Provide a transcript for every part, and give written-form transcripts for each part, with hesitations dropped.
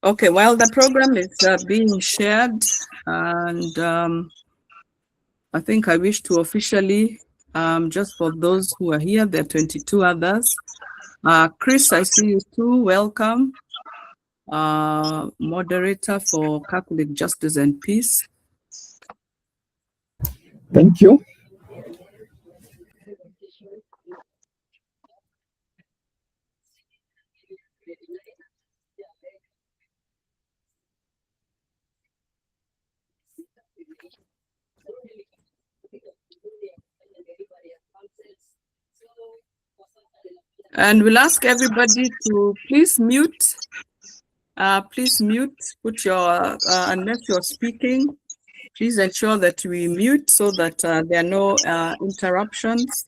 Okay, while the program is being shared, and I think I wish to officially, just for those who are here, there are 22 others. Chris, I see you too. Welcome. Moderator for Catholic Justice and Peace. Thank you. And we'll ask everybody to please mute. Put your, unless you're speaking, please ensure that we mute so that there are no interruptions.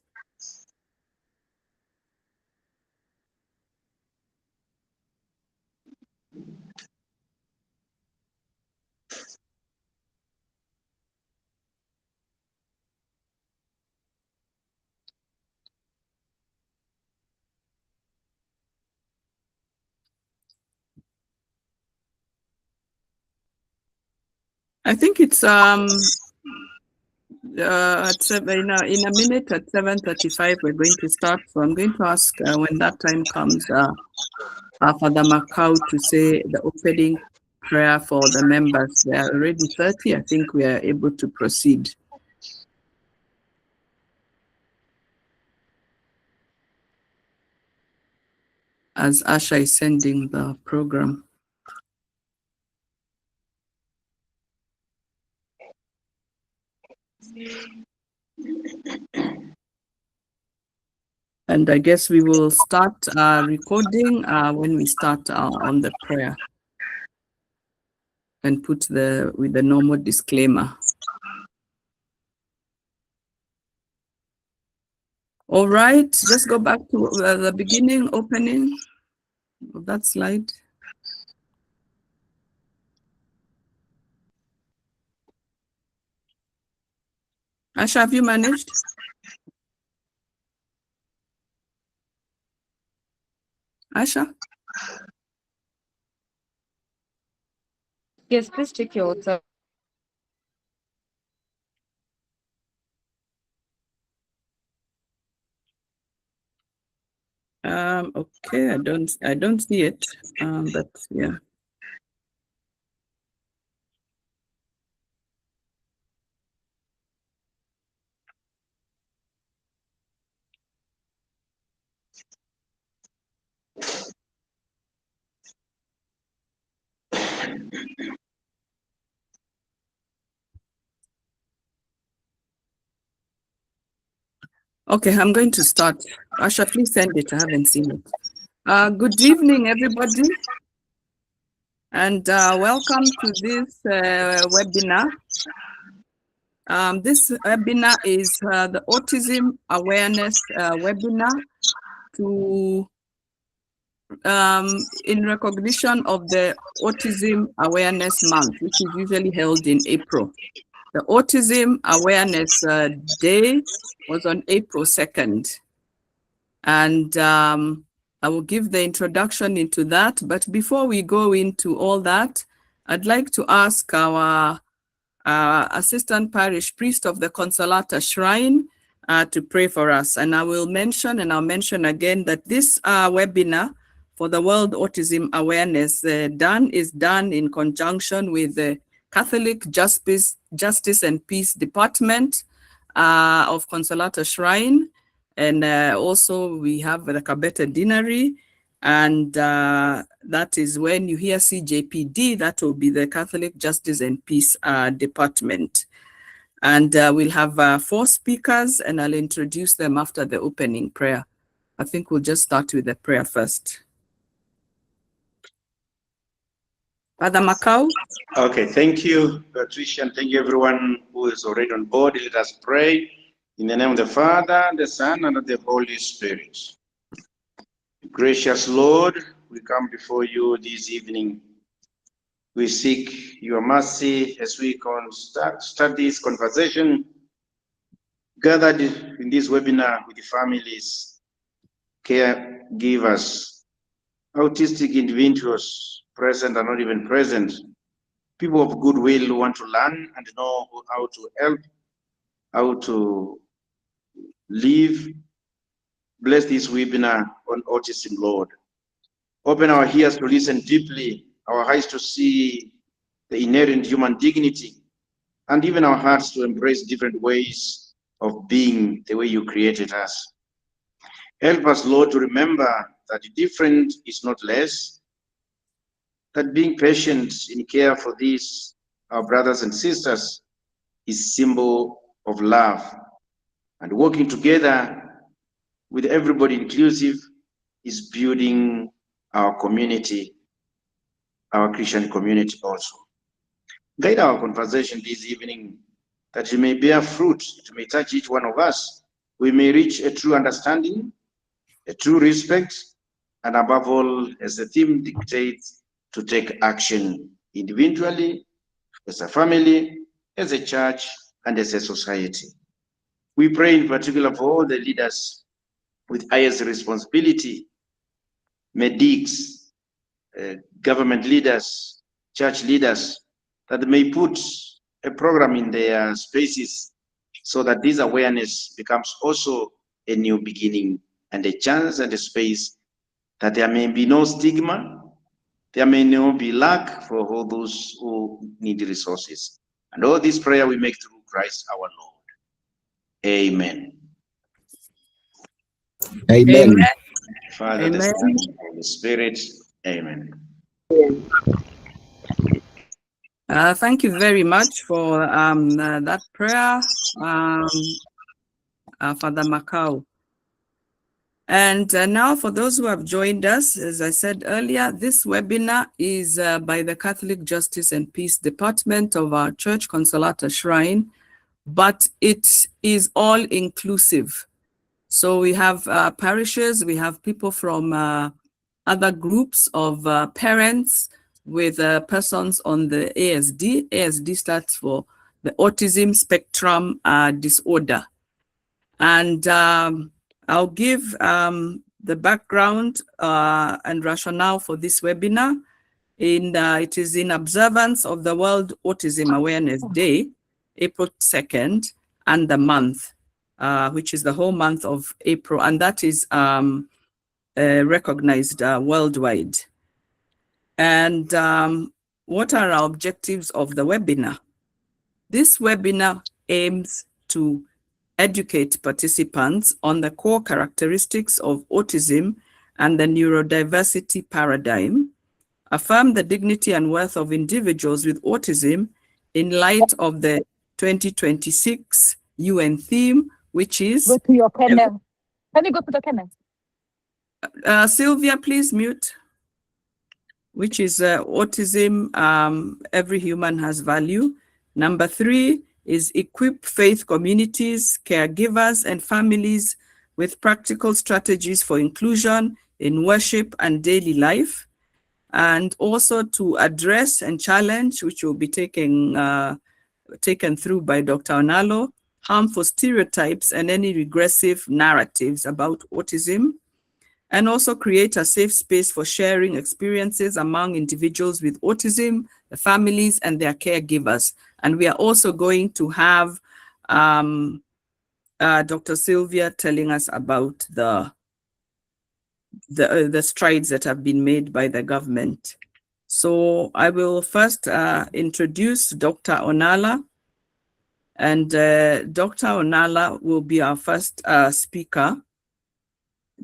I think it's in a minute at 7:35 we're going to start. So I'm going to ask when that time comes, Father Macau to say the opening prayer for the members. There are already 30. I think we are able to proceed. As Asha is sending the program. And I guess we will start recording when we start on the prayer, and put with the normal disclaimer. All right, just go back to the beginning, opening of that slide. Asha, have you managed? Asha? Yes, please check your WhatsApp. Okay, I don't see it, but yeah. Okay, I'm going to start. Asha, please send it. I haven't seen it. Good evening, everybody, and welcome to this webinar. This webinar is the Autism Awareness webinar in recognition of the Autism Awareness Month, which is usually held in April. The Autism Awareness Day was on April 2nd. And I will give the introduction into that. But before we go into all that, I'd like to ask our Assistant Parish Priest of the Consolata Shrine to pray for us. And I will mention, and I'll mention again, that this webinar for the World Autism Awareness is done in conjunction with the Catholic Justice and Peace Department of Consolata Shrine. And also we have the Kabete Deanery, and that is when you hear CJPD, that will be the Catholic Justice and Peace Department. And we'll have 4 speakers, and I'll introduce them after the opening prayer. I think we'll just start with the prayer first. Father Macau. Okay, thank you, Patricia, and thank you everyone who is already on board. Let us pray in the name of the Father, the Son, and of the Holy Spirit. Gracious Lord, we come before you this evening. We seek your mercy as we start this conversation, gathered in this webinar with the families, caregivers, autistic individuals, present and not even present, people of goodwill who want to learn and know how to help, how to live. Bless this webinar on autism, Lord. Open our ears to listen deeply, our eyes to see the inherent human dignity, and even our hearts to embrace different ways of being the way you created us. Help us, Lord, to remember that different is not less, that being patient in care for these, our brothers and sisters, is symbol of love, and working together with everybody inclusive is building our community, our Christian community also. Guide our conversation this evening that it may bear fruit, it may touch each one of us. We may reach a true understanding, a true respect, and above all, as the theme dictates, to take action individually, as a family, as a church, and as a society. We pray in particular for all the leaders with highest responsibility, medics, government leaders, church leaders, that they may put a program in their spaces so that this awareness becomes also a new beginning and a chance and a space that there may be no stigma, there may not be lack for all those who need resources. And all this prayer we make through Christ our Lord. Amen. Amen. Father, Amen. the Son, and the Holy Spirit. Amen. Thank you very much for that prayer, Father Macau. And now for those who have joined us, as I said earlier, this webinar is by the Catholic Justice and Peace Department of our Church Consolata Shrine, but it is all inclusive. So we have parishes, we have people from other groups of parents with persons on the ASD. ASD stands for the Autism Spectrum Disorder. And I'll give the background and rationale for this webinar. It is in observance of the World Autism Awareness Day, April 2nd, and the month, which is the whole month of April, and that is recognized worldwide. And what are our objectives of the webinar? This webinar aims to educate participants on the core characteristics of autism and the neurodiversity paradigm, affirm the dignity and worth of individuals with autism in light of the 2026 UN theme, which is... Go to your camera. Can you go to the camera? Sylvia, please mute. Which is autism, every human has value. Number 3 is equip faith communities, caregivers, and families with practical strategies for inclusion in worship and daily life, and also to address and challenge, which will be taken through by Dr. Onalo, harmful stereotypes and any regressive narratives about autism, and also create a safe space for sharing experiences among individuals with autism, the families, and their caregivers. And we are also going to have Dr. Sylvia telling us about the strides that have been made by the government. So I will first introduce Dr. Onala, and Dr. Onala will be our first speaker.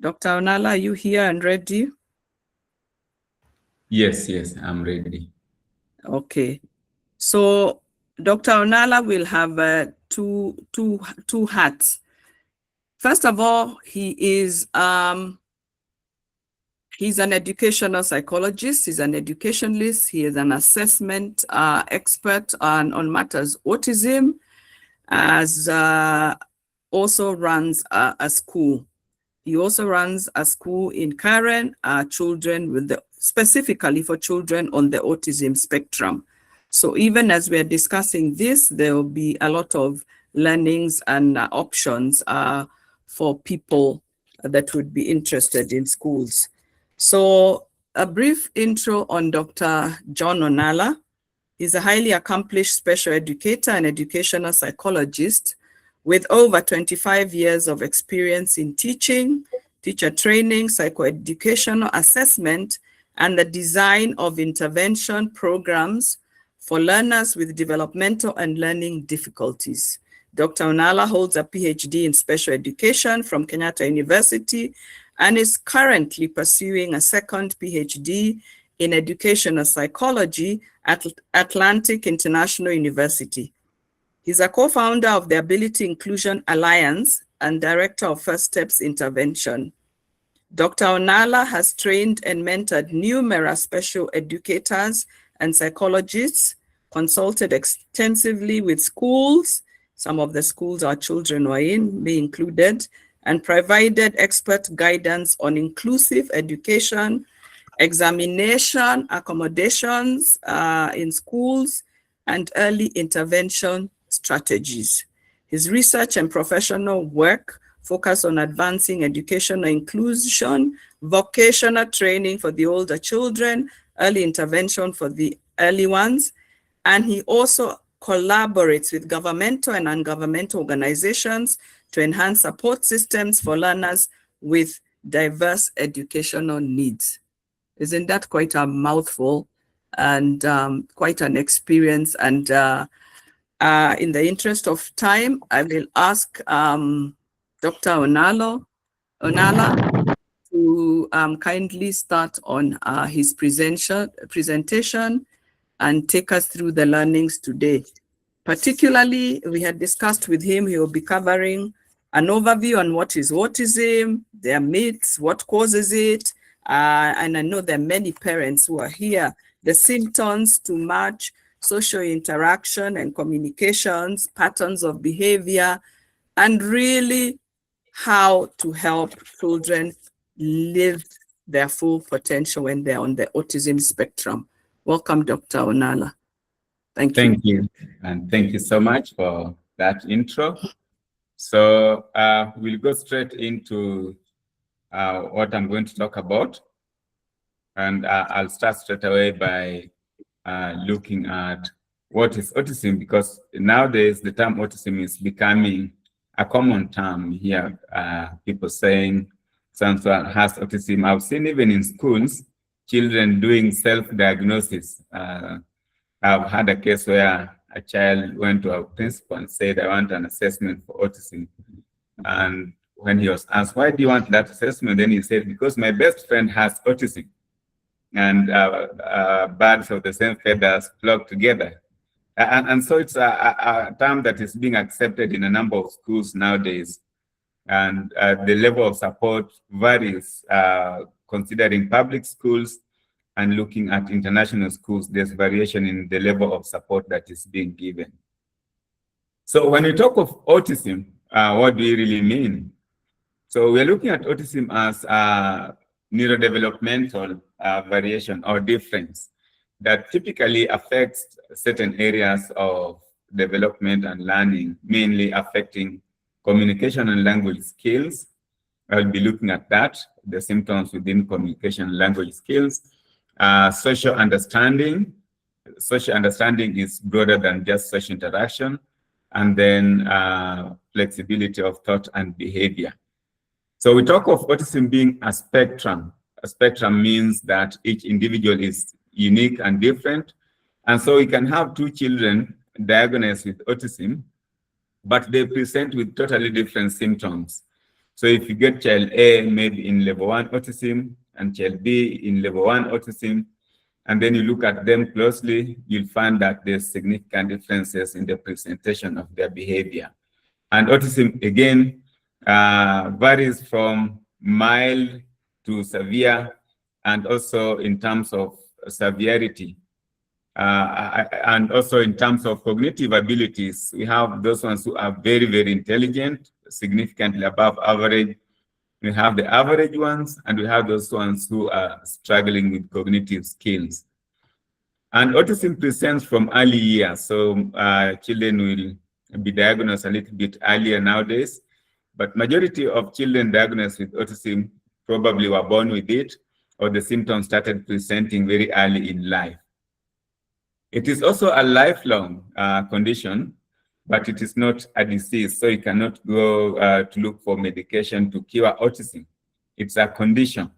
Dr. Onala, are you here and ready? Yes, I'm ready. Okay. So Dr. Onala will have two hats. First of all, he is he's an educational psychologist, he's an educationalist, he is an assessment expert on matters autism, as also runs a school. He also runs a school in Karen, specifically for children on the autism spectrum. So even as we're discussing this, there will be a lot of learnings and options for people that would be interested in schools. So a brief intro on Dr. John Onala. He's a highly accomplished special educator and educational psychologist with over 25 years of experience in teaching, teacher training, psychoeducational assessment, and the design of intervention programs for learners with developmental and learning difficulties. Dr. Onala holds a PhD in special education from Kenyatta University and is currently pursuing a second PhD in educational psychology at Atlantic International University. He's a co-founder of the Ability Inclusion Alliance and director of First Steps Intervention. Dr. Onala has trained and mentored numerous special educators and psychologists, consulted extensively with schools, some of the schools our children were in, me included, and provided expert guidance on inclusive education, examination, accommodations in schools, and early intervention strategies. His research and professional work focus on advancing educational inclusion, vocational training for the older children, early intervention for the early ones, and he also collaborates with governmental and non-governmental organizations to enhance support systems for learners with diverse educational needs. Isn't that quite a mouthful and quite an experience? And in the interest of time, I will ask Dr. Onala to kindly start on his presentation and take us through the learnings today. Particularly, we had discussed with him, he will be covering an overview on what is autism, their myths, what causes it, and I know there are many parents who are here, the symptoms to match social interaction and communications, patterns of behavior, and really how to help children live their full potential when they're on the autism spectrum. Welcome, Dr. Onala. Thank you. Thank you. And thank you so much for that intro. So we'll go straight into what I'm going to talk about. And I'll start straight away by looking at what is autism, because nowadays the term autism is becoming a common term here. People saying someone has autism. I've seen even in schools, children doing self-diagnosis. I've had a case where a child went to a principal and said, I want an assessment for autism. And when he was asked, why do you want that assessment? Then he said, because my best friend has autism. And birds of the same feathers flock together. And so it's a term that is being accepted in a number of schools nowadays. And the level of support varies, considering public schools and looking at international schools, there's variation in the level of support that is being given. So when we talk of autism, what do we really mean? So we're looking at autism as a neurodevelopmental variation or difference that typically affects certain areas of development and learning, mainly affecting communication and language skills. I'll be looking at that, the symptoms within communication and language skills. Social understanding. Social understanding is broader than just social interaction. And then flexibility of thought and behavior. So we talk of autism being a spectrum. A spectrum means that each individual is unique and different. And so we can have two children diagnosed with autism, but they present with totally different symptoms. So if you get child A maybe in level 1 autism and child B in level 1 autism, and then you look at them closely, you'll find that there's significant differences in the presentation of their behavior. And autism, again, varies from mild to severe, and also in terms of severity. And also in terms of cognitive abilities, we have those ones who are very, very intelligent, significantly above average. We have the average ones, and we have those ones who are struggling with cognitive skills. And autism presents from early years, so children will be diagnosed a little bit earlier nowadays, but majority of children diagnosed with autism probably were born with it, or the symptoms started presenting very early in life. It is also a lifelong condition, but it is not a disease, so you cannot go to look for medication to cure autism. It's a condition.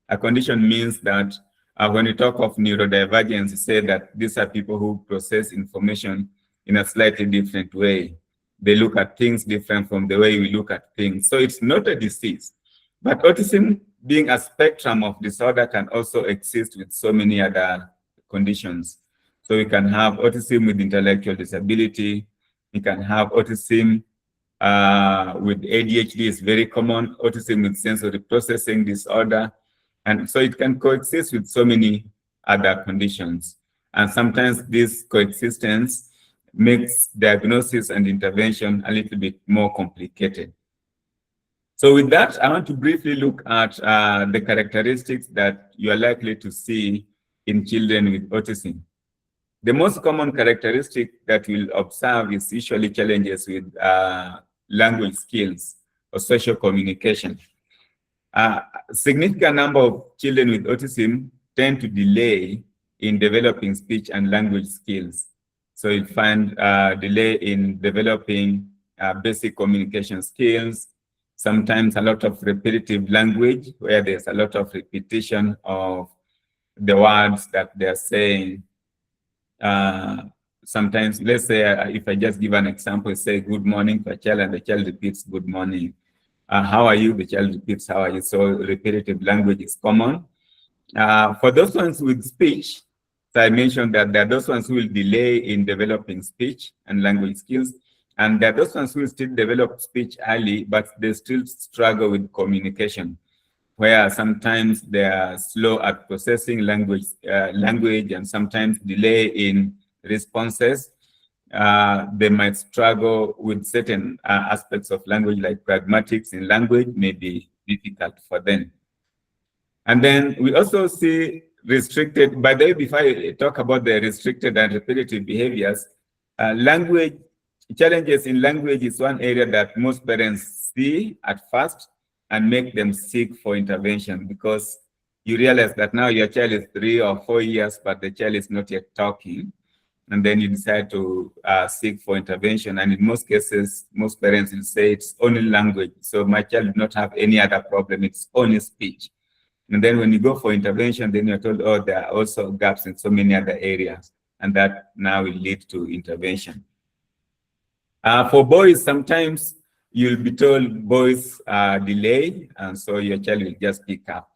A condition means that when we talk of neurodivergence, we say that these are people who process information in a slightly different way. They look at things different from the way we look at things. So it's not a disease. But autism, being a spectrum of disorder, can also exist with so many other conditions. So we can have autism with intellectual disability. We can have autism with ADHD, is very common. Autism with sensory processing disorder. And so it can coexist with so many other conditions. And sometimes this coexistence makes diagnosis and intervention a little bit more complicated. So with that, I want to briefly look at the characteristics that you are likely to see in children with autism. The most common characteristic that we'll observe is usually challenges with language skills or social communication. A significant number of children with autism tend to delay in developing speech and language skills. So you find delay in developing basic communication skills, sometimes a lot of repetitive language where there's a lot of repetition of the words that they're saying. Sometimes, let's say, if I just give an example, say good morning to a child and the child repeats good morning. How are you? The child repeats how are you? So repetitive language is common. For those ones with speech, so I mentioned that there are those ones who will delay in developing speech and language skills, and there are those ones who will still develop speech early, but they still struggle with communication, where sometimes they are slow at processing language and sometimes delay in responses. They might struggle with certain aspects of language, like pragmatics in language may be difficult for them. And then we also see restricted, by the way, before I talk about the restricted and repetitive behaviors, language challenges in language is one area that most parents see at first and make them seek for intervention, because you realize that now your child is 3 or 4 years, but the child is not yet talking. And then you decide to seek for intervention. And in most cases, most parents will say it's only language. So my child does not have any other problem, it's only speech. And then when you go for intervention, then you're told, oh, there are also gaps in so many other areas. And that now will lead to intervention. For boys, sometimes you'll be told boys delay, and so your child will just pick up.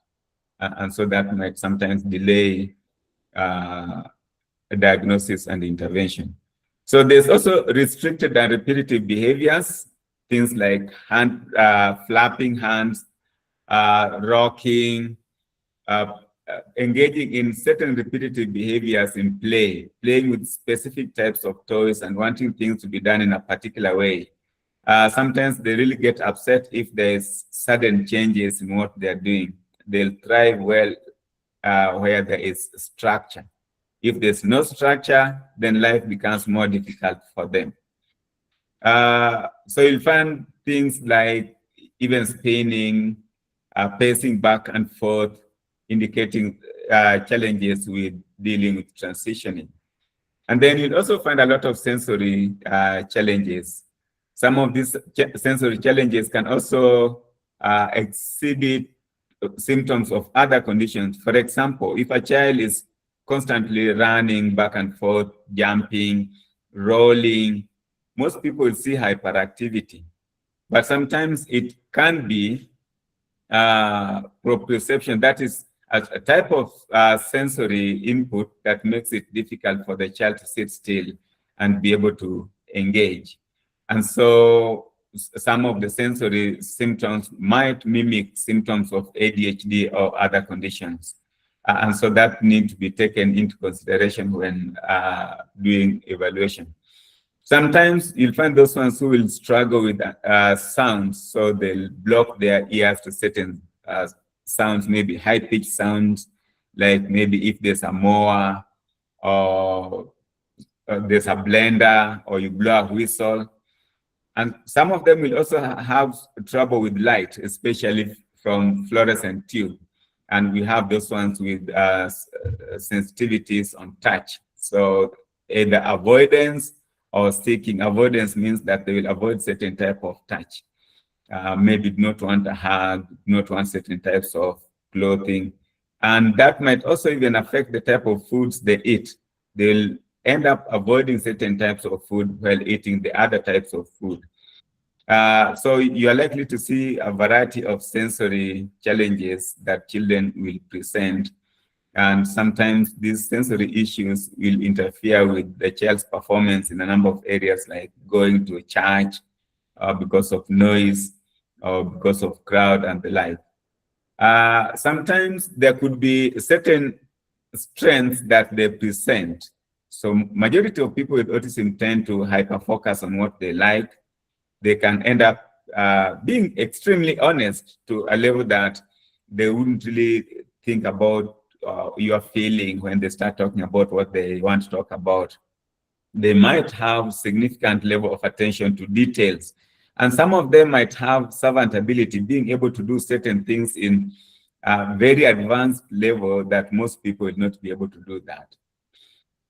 And so that might sometimes delay diagnosis and intervention. So there's also restricted and repetitive behaviors, things like hand flapping hands, rocking, engaging in certain repetitive behaviors in play, playing with specific types of toys and wanting things to be done in a particular way. Sometimes they really get upset if there's sudden changes in what they're doing. They'll thrive well where there is structure. If there's no structure, then life becomes more difficult for them. So you'll find things like even spinning, pacing back and forth, indicating challenges with dealing with transitioning. And then you'll also find a lot of sensory challenges. Some of these sensory challenges can also exhibit symptoms of other conditions. For example, if a child is constantly running back and forth, jumping, rolling, most people will see hyperactivity. But sometimes it can be proprioception, that is a type of sensory input that makes it difficult for the child to sit still and be able to engage. And so some of the sensory symptoms might mimic symptoms of ADHD or other conditions. And so that needs to be taken into consideration when doing evaluation. Sometimes you'll find those ones who will struggle with sounds, so they'll block their ears to certain sounds, maybe high-pitched sounds, like maybe if there's a mower or there's a blender or you blow a whistle. And some of them will also have trouble with light, especially from fluorescent tube. and we have those ones with sensitivities on touch. So either avoidance or seeking. Avoidance means that they will avoid certain type of touch. Maybe not want a hug, not want certain types of clothing. And that might also even affect the type of foods they eat. They'll end up avoiding certain types of food while eating the other types of food. So you are likely to see a variety of sensory challenges that children will present. And sometimes these sensory issues will interfere with the child's performance in a number of areas, like going to a church, because of noise, or because of crowd and the like. Sometimes there could be certain strengths that they present. So majority of people with autism tend to hyper-focus on what they like. They can end up being extremely honest to a level that they wouldn't really think about your feeling when they start talking about what they want to talk about. They might have significant level of attention to details. And some of them might have servant ability, being able to do certain things in a very advanced level that most people will not be able to do that.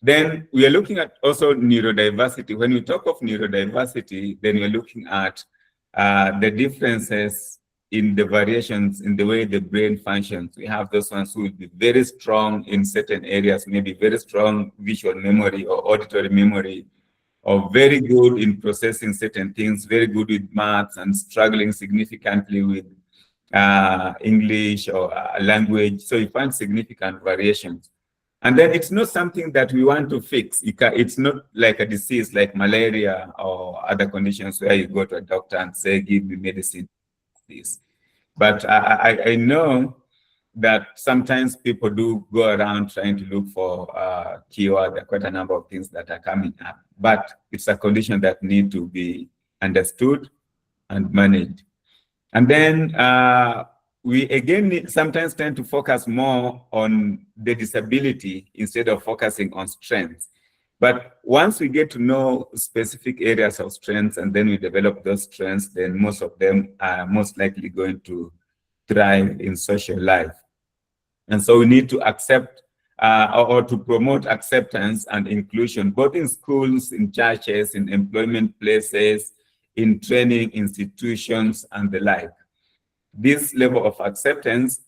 Then we are looking at also neurodiversity. When we talk of neurodiversity, then we're looking at the differences in the variations in the way the brain functions. We have those ones who will be very strong in certain areas, maybe very strong visual memory or auditory memory, or very good in processing certain things, very good with maths, and struggling significantly with English or language. So you find significant variations. And then it's not something that we want to fix. It's not like a disease like malaria or other conditions where you go to a doctor and say, give me medicine. This. But I know that sometimes people do go around trying to look for cure. There are quite a number of things that are coming up, but it's a condition that need to be understood and managed. And then we again sometimes tend to focus more on the disability instead of focusing on strengths. But once we get to know specific areas of strengths and then we develop those strengths, then most of them are most likely going to thrive in social life. And so we need to accept or to promote acceptance and inclusion, both in schools, in churches, in employment places, in training institutions, and the like. This level of acceptance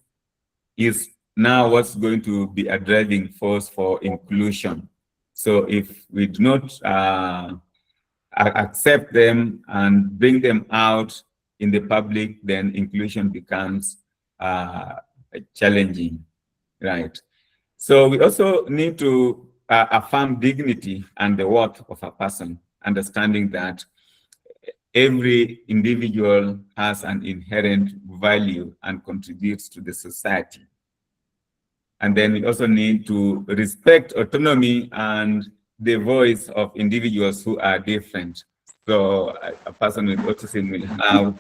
is now what's going to be a driving force for inclusion. So if we do not accept them and bring them out in the public, then inclusion becomes challenging, right? So we also need to affirm dignity and the worth of a person, understanding that every individual has an inherent value and contributes to the society. And then we also need to respect autonomy and the voice of individuals who are different. So a person with autism will have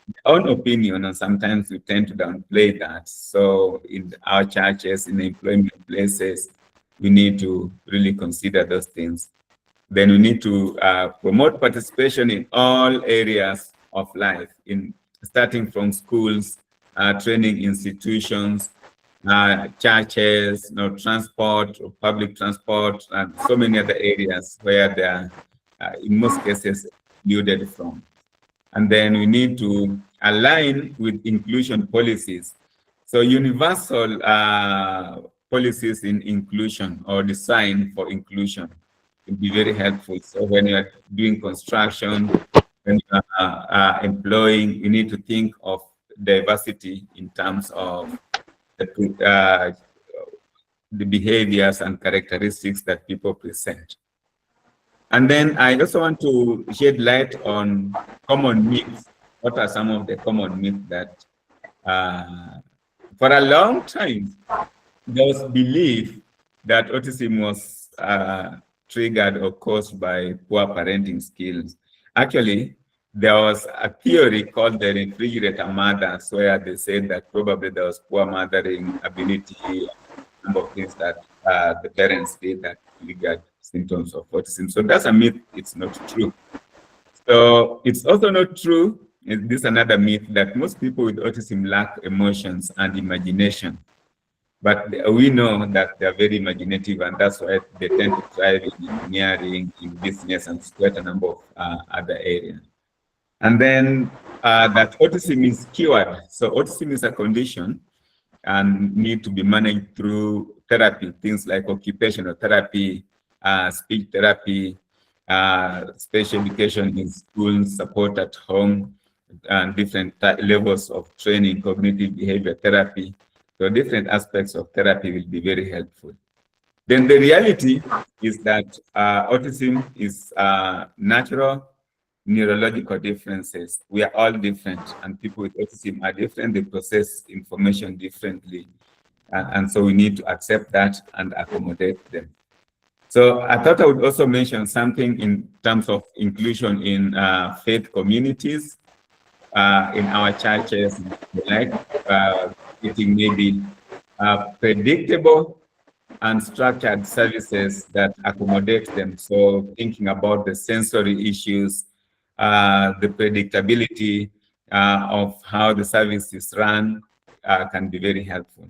their own opinion, and sometimes we tend to downplay that. So in our churches, in the employment places, we need to really consider those things. Then we need to promote participation in all areas of life, starting from schools, training institutions, churches, transport, or public transport, and so many other areas where they are, in most cases, excluded from. And then we need to align with inclusion policies. So universal policies in inclusion or design for inclusion will be very helpful. So when you're doing construction, when you are employing, you need to think of diversity in terms of the behaviors and characteristics that people present. And then I also want to shed light on common myths. What are some of the common myths that for a long time, there was belief that autism was triggered or caused by poor parenting skills. Actually, there was a theory called the refrigerator mothers, where they said that probably there was poor mothering ability, a number of things that the parents did that triggered symptoms of autism. So that's a myth, it's not true. So it's also not true, this is another myth, that most people with autism lack emotions and imagination. But we know that they are very imaginative, and that's why they tend to thrive in engineering, in business, and quite a number of other areas. And then that autism is cured. So autism is a condition and need to be managed through therapy, things like occupational therapy, speech therapy, special education in schools, support at home, and different levels of training, cognitive behavior therapy. So different aspects of therapy will be very helpful. Then the reality is that autism is natural neurological differences. We are all different, and people with autism are different. They process information differently. And so we need to accept that and accommodate them. So I thought I would also mention something in terms of inclusion in faith communities, in our churches, like getting maybe predictable and structured services that accommodate them. So thinking about the sensory issues, the predictability of how the service is run can be very helpful.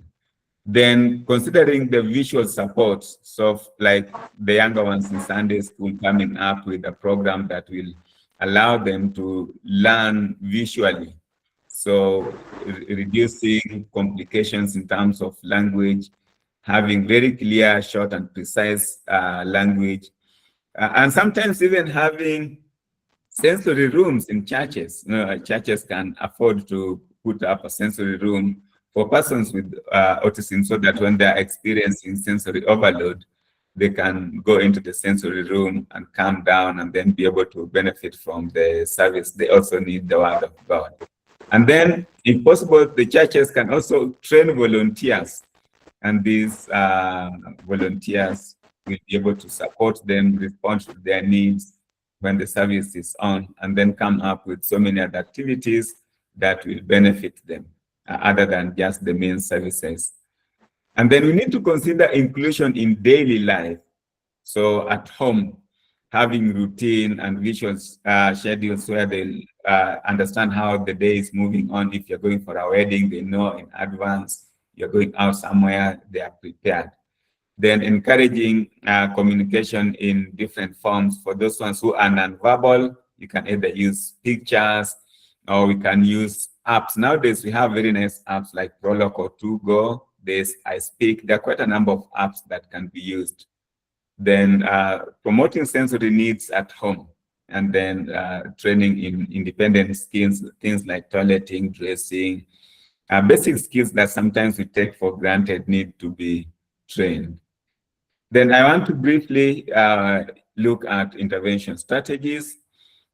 Then considering the visual support, so like the younger ones in Sunday school coming up with a program that will allow them to learn visually. So reducing complications in terms of language, having very clear, short and precise language, and sometimes even having sensory rooms in churches. Churches can afford to put up a sensory room for persons with autism so that when they're experiencing sensory overload, they can go into the sensory room and calm down and then be able to benefit from the service. They also need the word of God. And then, if possible, the churches can also train volunteers, and these volunteers will be able to support them, respond to their needs when the service is on, and then come up with so many other activities that will benefit them, other than just the main services. And then we need to consider inclusion in daily life. So at home, having routine and visual schedules where they understand how the day is moving on. If you're going for a wedding, they know in advance. You're going out somewhere, they are prepared. Then encouraging communication in different forms. For those ones who are nonverbal, you can either use pictures or we can use apps. Nowadays, we have very nice apps like Prologue or 2Go. There's I Speak. There are quite a number of apps that can be used. Then promoting sensory needs at home, and then training in independent skills, things like toileting, dressing, basic skills that sometimes we take for granted need to be trained. Then I want to briefly look at intervention strategies.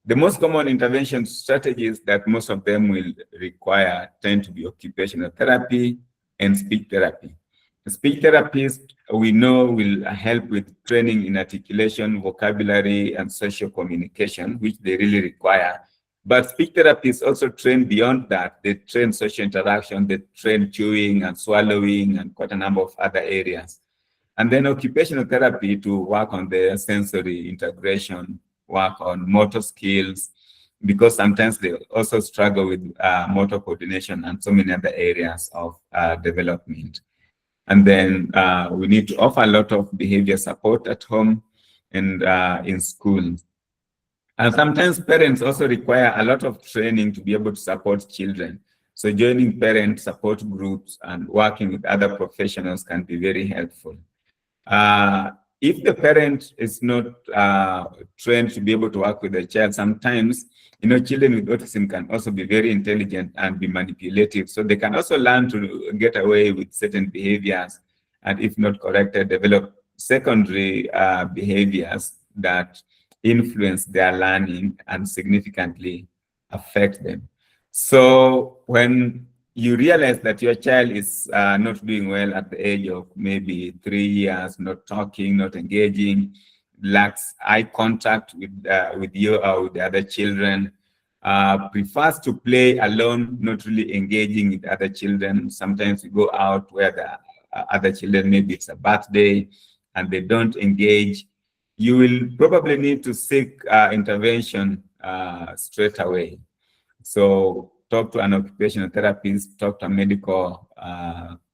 The most common intervention strategies that most of them will require tend to be occupational therapy and speech therapy. The speech therapists, we know, will help with training in articulation, vocabulary, and social communication, which they really require. But speech therapists also train beyond that. They train social interaction, they train chewing and swallowing, and quite a number of other areas. And then occupational therapy to work on the sensory integration, work on motor skills, because sometimes they also struggle with motor coordination and so many other areas of development. And then we need to offer a lot of behavior support at home and in school. And sometimes parents also require a lot of training to be able to support children. So joining parent support groups and working with other professionals can be very helpful. If the parent is not trained to be able to work with the child, sometimes, children with autism can also be very intelligent and be manipulative. So they can also learn to get away with certain behaviors, and if not corrected, develop secondary behaviors that influence their learning and significantly affect them. So when you realize that your child is not doing well at the age of maybe 3 years, not talking, not engaging, lacks eye contact with you or with the other children, prefers to play alone, not really engaging with other children. Sometimes we go out where the other children, maybe it's a birthday, and they don't engage. You will probably need to seek intervention straight away. So talk to an occupational therapist, talk to a medical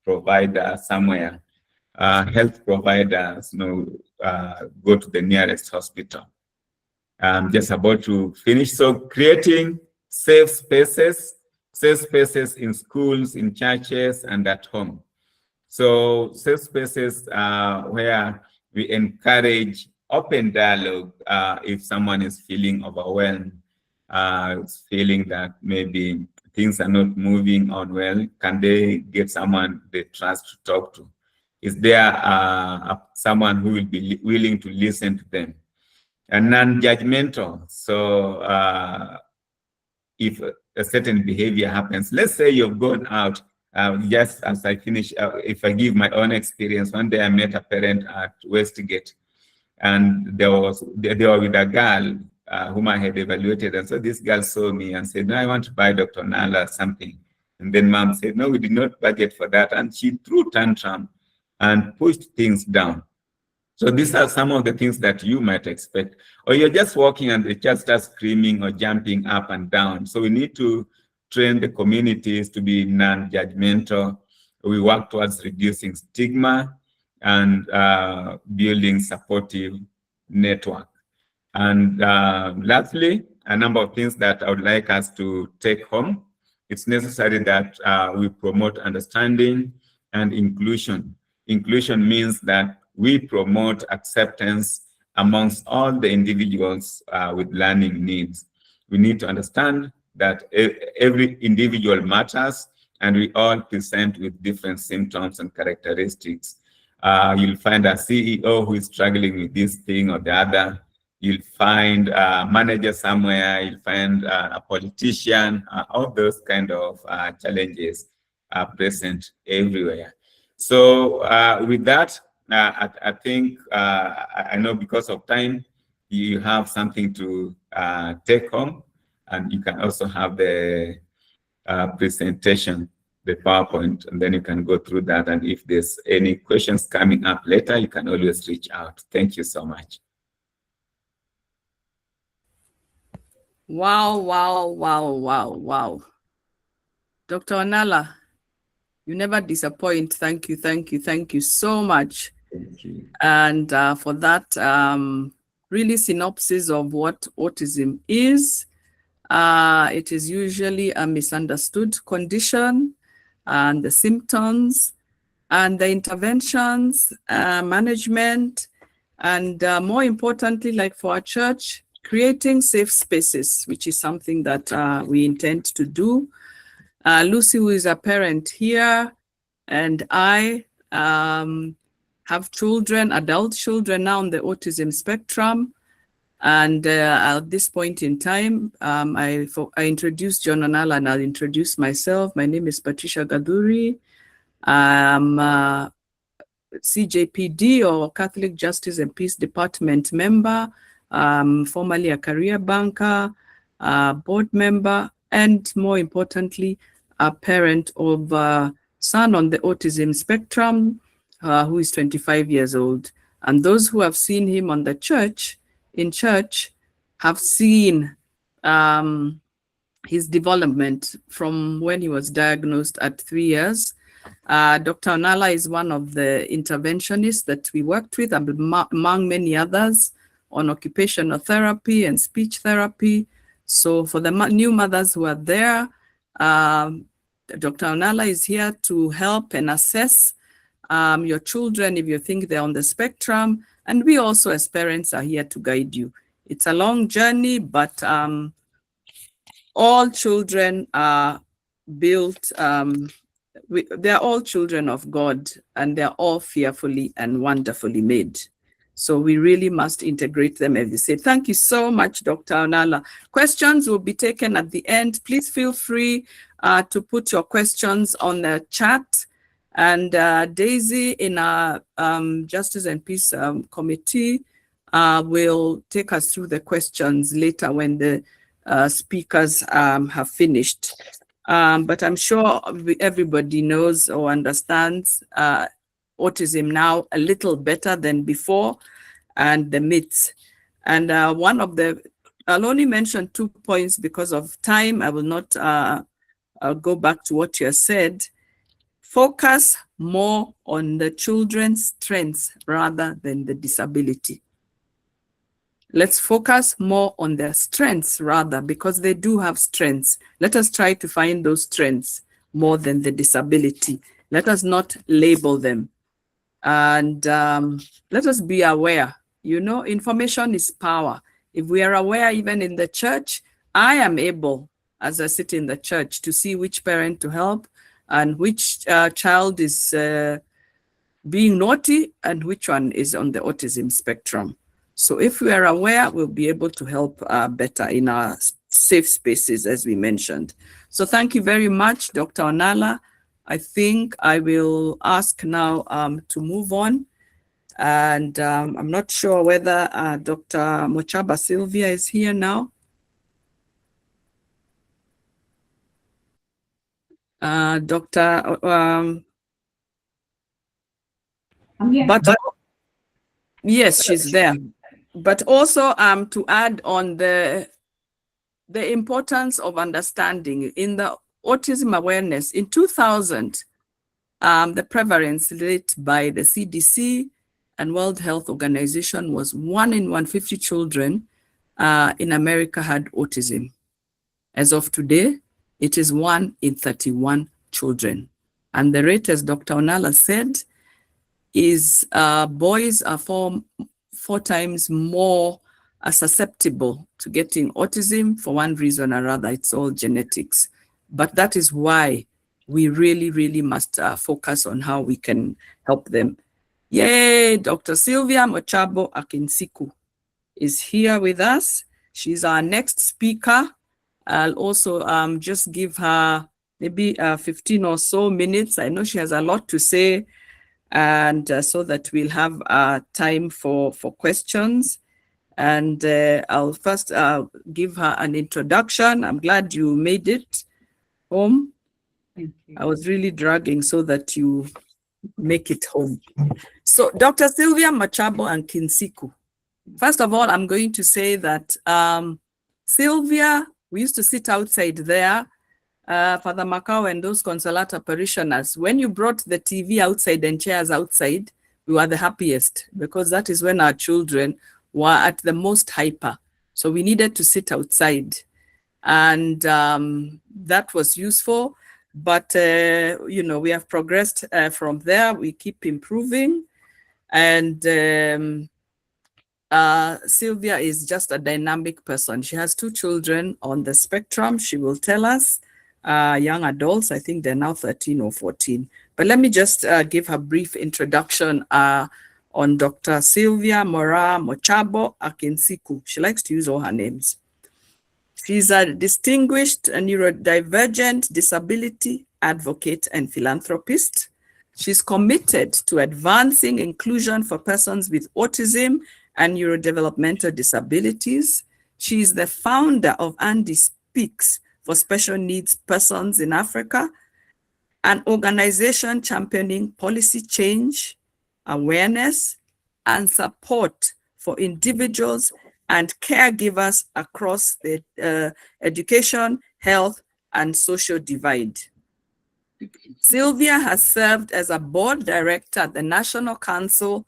provider somewhere, health providers, go to the nearest hospital. I'm just about to finish. So creating safe spaces in schools, in churches, and at home. So safe spaces where we encourage open dialogue if someone is feeling overwhelmed, feeling that maybe things are not moving on well. Can they get someone they trust to talk to? Is there someone who will be willing to listen to them? And non-judgmental. So if a certain behavior happens, let's say you've gone out, just as I finish, if I give my own experience, one day I met a parent at Westgate, and they were with a girl whom I had evaluated. And so this girl saw me and said, no, I want to buy Dr. Nala something. And then mom said, no, we did not budget for that. And she threw tantrum and pushed things down. So these are some of the things that you might expect. Or you're just walking and the child starts screaming or jumping up and down. So we need to train the communities to be non-judgmental. We work towards reducing stigma and building supportive network. And lastly, a number of things that I would like us to take home. It's necessary that we promote understanding and inclusion. Inclusion means that we promote acceptance amongst all the individuals with learning needs. We need to understand that every individual matters, and we all present with different symptoms and characteristics. You'll find a CEO who is struggling with this thing or the other. You'll find a manager somewhere. You'll find a politician. All those kind of challenges are present everywhere. So with that, I think, I know because of time, you have something to take home, and you can also have the presentation, the PowerPoint, and then you can go through that. And if there's any questions coming up later, you can always reach out. Thank you so much. Wow, wow, wow, wow, wow. Dr. Onala, you never disappoint. Thank you, thank you, thank you so much. Thank you. And for that really synopsis of what autism is. It is usually a misunderstood condition, and the symptoms and the interventions, management, and more importantly, like for our church, creating safe spaces, which is something that we intend to do. Lucy, who is a parent here, and I have children, adult children now on the autism spectrum. And at this point in time, I introduced John Onala, and I'll introduce myself. My name is Patricia Gaduri. I'm CJPD, or Catholic Justice and Peace Department member, formerly a career banker, board member, and more importantly, a parent of a son on the autism spectrum, who is 25 years old. And those who have seen him in church have seen his development from when he was diagnosed at 3 years. Dr. Onala is one of the interventionists that we worked with, among many others, on occupational therapy and speech therapy. So for the new mothers who are there, Dr. Onala is here to help and assess your children if you think they're on the spectrum. And we also as parents are here to guide you. It's a long journey, but all children are built, they're all children of God, and they're all fearfully and wonderfully made. So we really must integrate them, as they say. Thank you so much, Dr. Onala. Questions will be taken at the end. Please feel free to put your questions on the chat. And Daisy in our Justice and Peace Committee will take us through the questions later when the speakers have finished. But I'm sure everybody knows or understands autism now a little better than before, and the myths. And I'll only mention 2 points because of time. I will not go back to what you said. focus more on the children's strengths rather than the disability. Let's focus more on their strengths rather, because they do have strengths. Let us try to find those strengths more than the disability. Let us not label them. And let us be aware. You know, information is power. If we are aware, even in the church, I am able, as I sit in the church, to see which parent to help and which child is being naughty and which one is on the autism spectrum. So if we are aware, we'll be able to help better in our safe spaces, as we mentioned. So thank you very much, Dr. Onala. I think I will ask now to move on. And I'm not sure whether Dr. Mochaba Sylvia is here now. Dr. But yes, she's there. But also to add on the importance of understanding in the autism awareness in 2000, the prevalence rate by the CDC and World Health Organization was 1 in 150 children in America had autism. As of today, it is 1 in 31 children. And the rate, as Dr. Onala said, is boys are four times more susceptible to getting autism for one reason or other. It's all genetics. But that is why we really, really must focus on how we can help them. Yay, Dr. Sylvia Mochabo Akinsiku is here with us. She's our next speaker. I'll also just give her maybe 15 or so minutes. I know she has a lot to say, and so that we'll have time for questions. And I'll first give her an introduction. I'm glad you made it home. I was really dragging so that you make it home. So Dr. Sylvia Mochabo Akinsiku. First of all, I'm going to say that Sylvia, we used to sit outside there, Father Macau and those Consolata parishioners. When you brought the TV outside and chairs outside, we were the happiest, because that is when our children were at the most hyper. So we needed to sit outside. And that was useful. But, you know, we have progressed from there. We keep improving. And Sylvia is just a dynamic person. She has 2 children on the spectrum. She will tell us, young adults. I think they're now 13 or 14. But let me just give a brief introduction on Dr. Sylvia Mochabo Akinsiku. She likes to use all her names. She's a distinguished neurodivergent disability advocate and philanthropist. She's committed to advancing inclusion for persons with autism and neurodevelopmental disabilities. She is the founder of Andy Speaks for special needs persons in Africa, an organization championing policy change, awareness, and support for individuals and caregivers across the education, health, and social divide. Sylvia has served as a board director at the National Council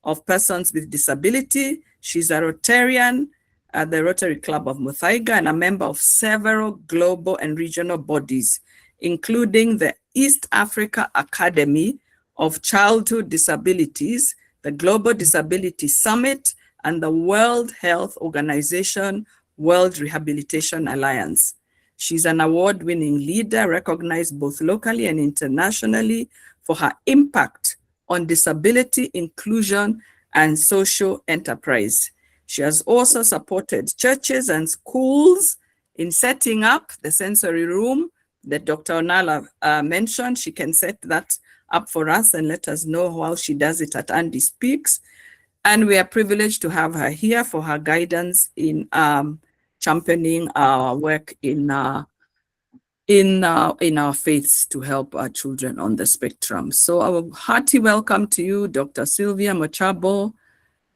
of Persons with Disability. She's a Rotarian at the Rotary Club of Muthaiga and a member of several global and regional bodies, including the East Africa Academy of Childhood Disabilities, the Global Disability Summit, and the World Health Organization World Rehabilitation Alliance. She's an award-winning leader recognized both locally and internationally for her impact on disability inclusion and social enterprise. She has also supported churches and schools in setting up the sensory room that Dr. Onala mentioned. She can set that up for us and let us know how she does it at Andy Speaks. And we are privileged to have her here for her guidance in championing our work in our faiths to help our children on the spectrum. So a hearty welcome to you, Dr. Sylvia Mochabo.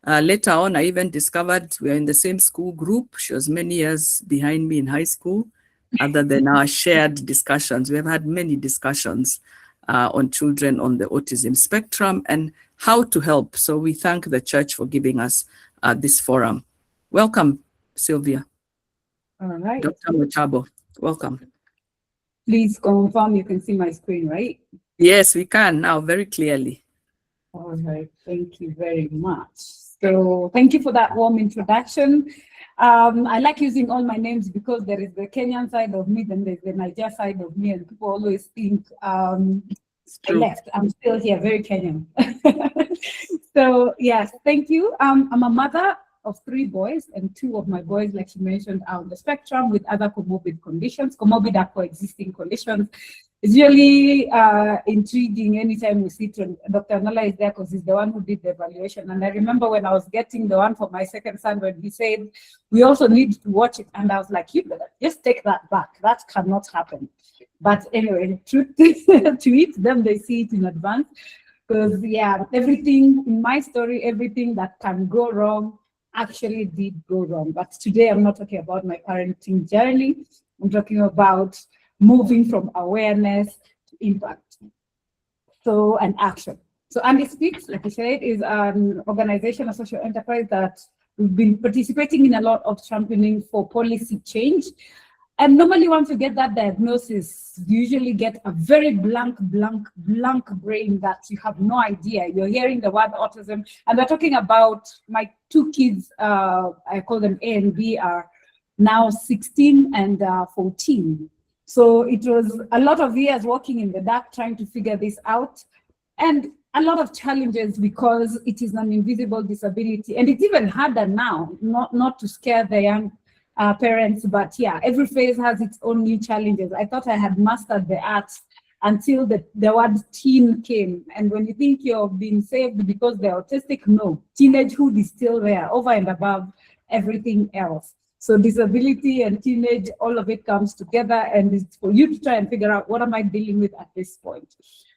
Later on, I even discovered we're in the same school group. She was many years behind me in high school, other than our shared discussions. We have had many discussions on children on the autism spectrum and how to help. So we thank the church for giving us this forum. Welcome, Sylvia. All right. Dr. Mutabo, welcome. Please confirm you can see my screen, right? Yes, we can now very clearly. All right. Thank you very much. So thank you for that warm introduction. I like using all my names because there is the Kenyan side of me, then there's the Niger side of me, and people always think I left. I'm still here, very Kenyan. So yes, thank you. I'm a mother of 3 boys, and 2 of my boys, like you mentioned, are on the spectrum with other comorbid conditions. Comorbid are coexisting conditions. It's really intriguing anytime we see Dr. Nala is there because he's the one who did the evaluation. And I remember when I was getting the one for my second son, when he said, we also need to watch it. And I was like, you better just take that back. That cannot happen. But anyway, truth to it, them, they see it in advance. Because yeah, everything in my story, everything that can go wrong actually did go wrong. But today I'm not talking about my parenting journey. I'm talking about moving from awareness to impact. So, and action. So Andy Speaks, like I said, is an organization, a social enterprise that we've been participating in a lot of championing for policy change. And normally once you get that diagnosis, you usually get a very blank brain that you have no idea. You're hearing the word autism, and we're talking about my 2 kids, I call them A and B, are now 16 and 14. So it was a lot of years walking in the dark trying to figure this out, and a lot of challenges because it is an invisible disability. And it's even harder now, not to scare the young parents, but yeah, every phase has its own new challenges. I thought I had mastered the arts until the word teen came. And when you think you're being saved because they're autistic, no, teenagehood is still there, over and above everything else. So disability and teenage, all of it comes together, and it's for you to try and figure out, what am I dealing with at this point?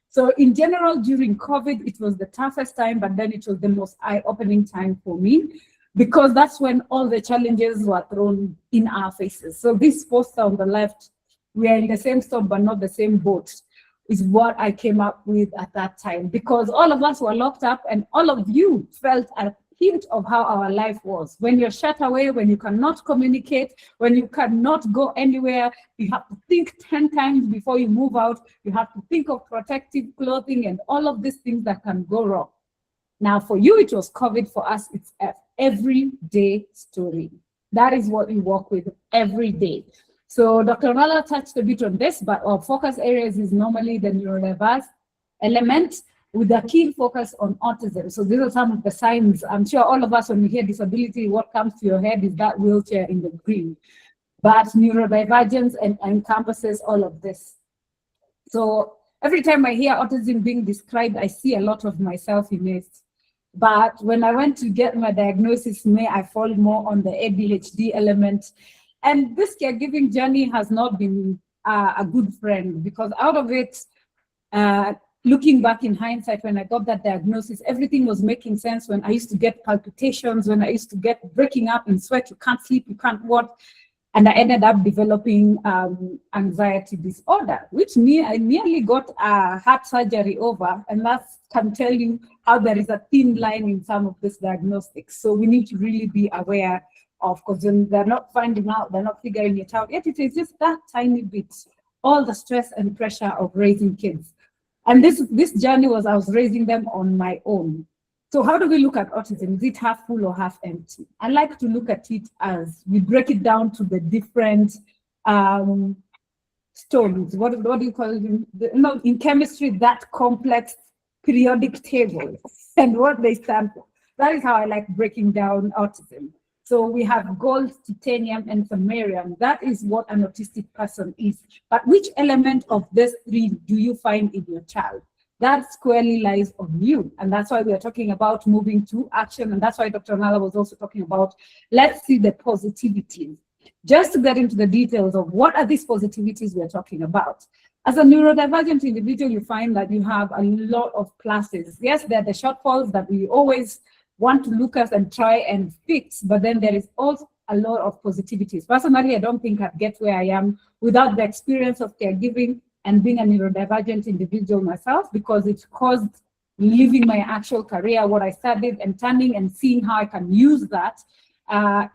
So in general, during COVID, it was the toughest time, but then it was the most eye-opening time for me, because that's when all the challenges were thrown in our faces. So this poster on the left, we are in the same storm, but not the same boat, is what I came up with at that time, because all of us were locked up and all of you felt a hint of how our life was. When you're shut away, when you cannot communicate, when you cannot go anywhere, you have to think 10 times before you move out. You have to think of protective clothing and all of these things that can go wrong. Now, for you, it was COVID. For us, it's an everyday story. That is what we work with every day. So Dr. Nala touched a bit on this, but our focus areas is normally the neurodiverse element, with a keen focus on autism. So these are some of the signs. I'm sure all of us, when we hear disability, what comes to your head is that wheelchair in the green. But neurodivergence encompasses all of this. So every time I hear autism being described, I see a lot of myself in it. But when I went to get my diagnosis, I fall more on the ADHD element. And this caregiving journey has not been a good friend, because out of it, looking back in hindsight, when I got that diagnosis, everything was making sense. When I used to get palpitations, when I used to get breaking up in sweat, you can't sleep, you can't what, and I ended up developing anxiety disorder, which I nearly got a heart surgery over, and that can tell you how there is a thin line in some of this diagnostics. So we need to really be aware of, because when they're not finding out, they're not figuring it out yet, it is just that tiny bit, all the stress and pressure of raising kids. And this journey was, I was raising them on my own. So how do we look at autism? Is it half full or half empty? I like to look at it as we break it down to the different stones. What do you call it? In chemistry, that complex periodic table and what they stand for. That is how I like breaking down autism. So we have gold, titanium, and samarium. That is what an autistic person is. But which element of these 3 do you find in your child? That squarely lies on you. And that's why we are talking about moving to action. And that's why Dr. Nala was also talking about, let's see the positivities. Just to get into the details of what are these positivities we're talking about. As a neurodivergent individual, you find that you have a lot of pluses. Yes, there are the shortfalls that we always want to look at and try and fix, but then there is also a lot of positivities. Personally, I don't think I'd get where I am without the experience of caregiving, and being a neurodivergent individual myself, because it caused leaving my actual career, what I studied, and turning and seeing how I can use that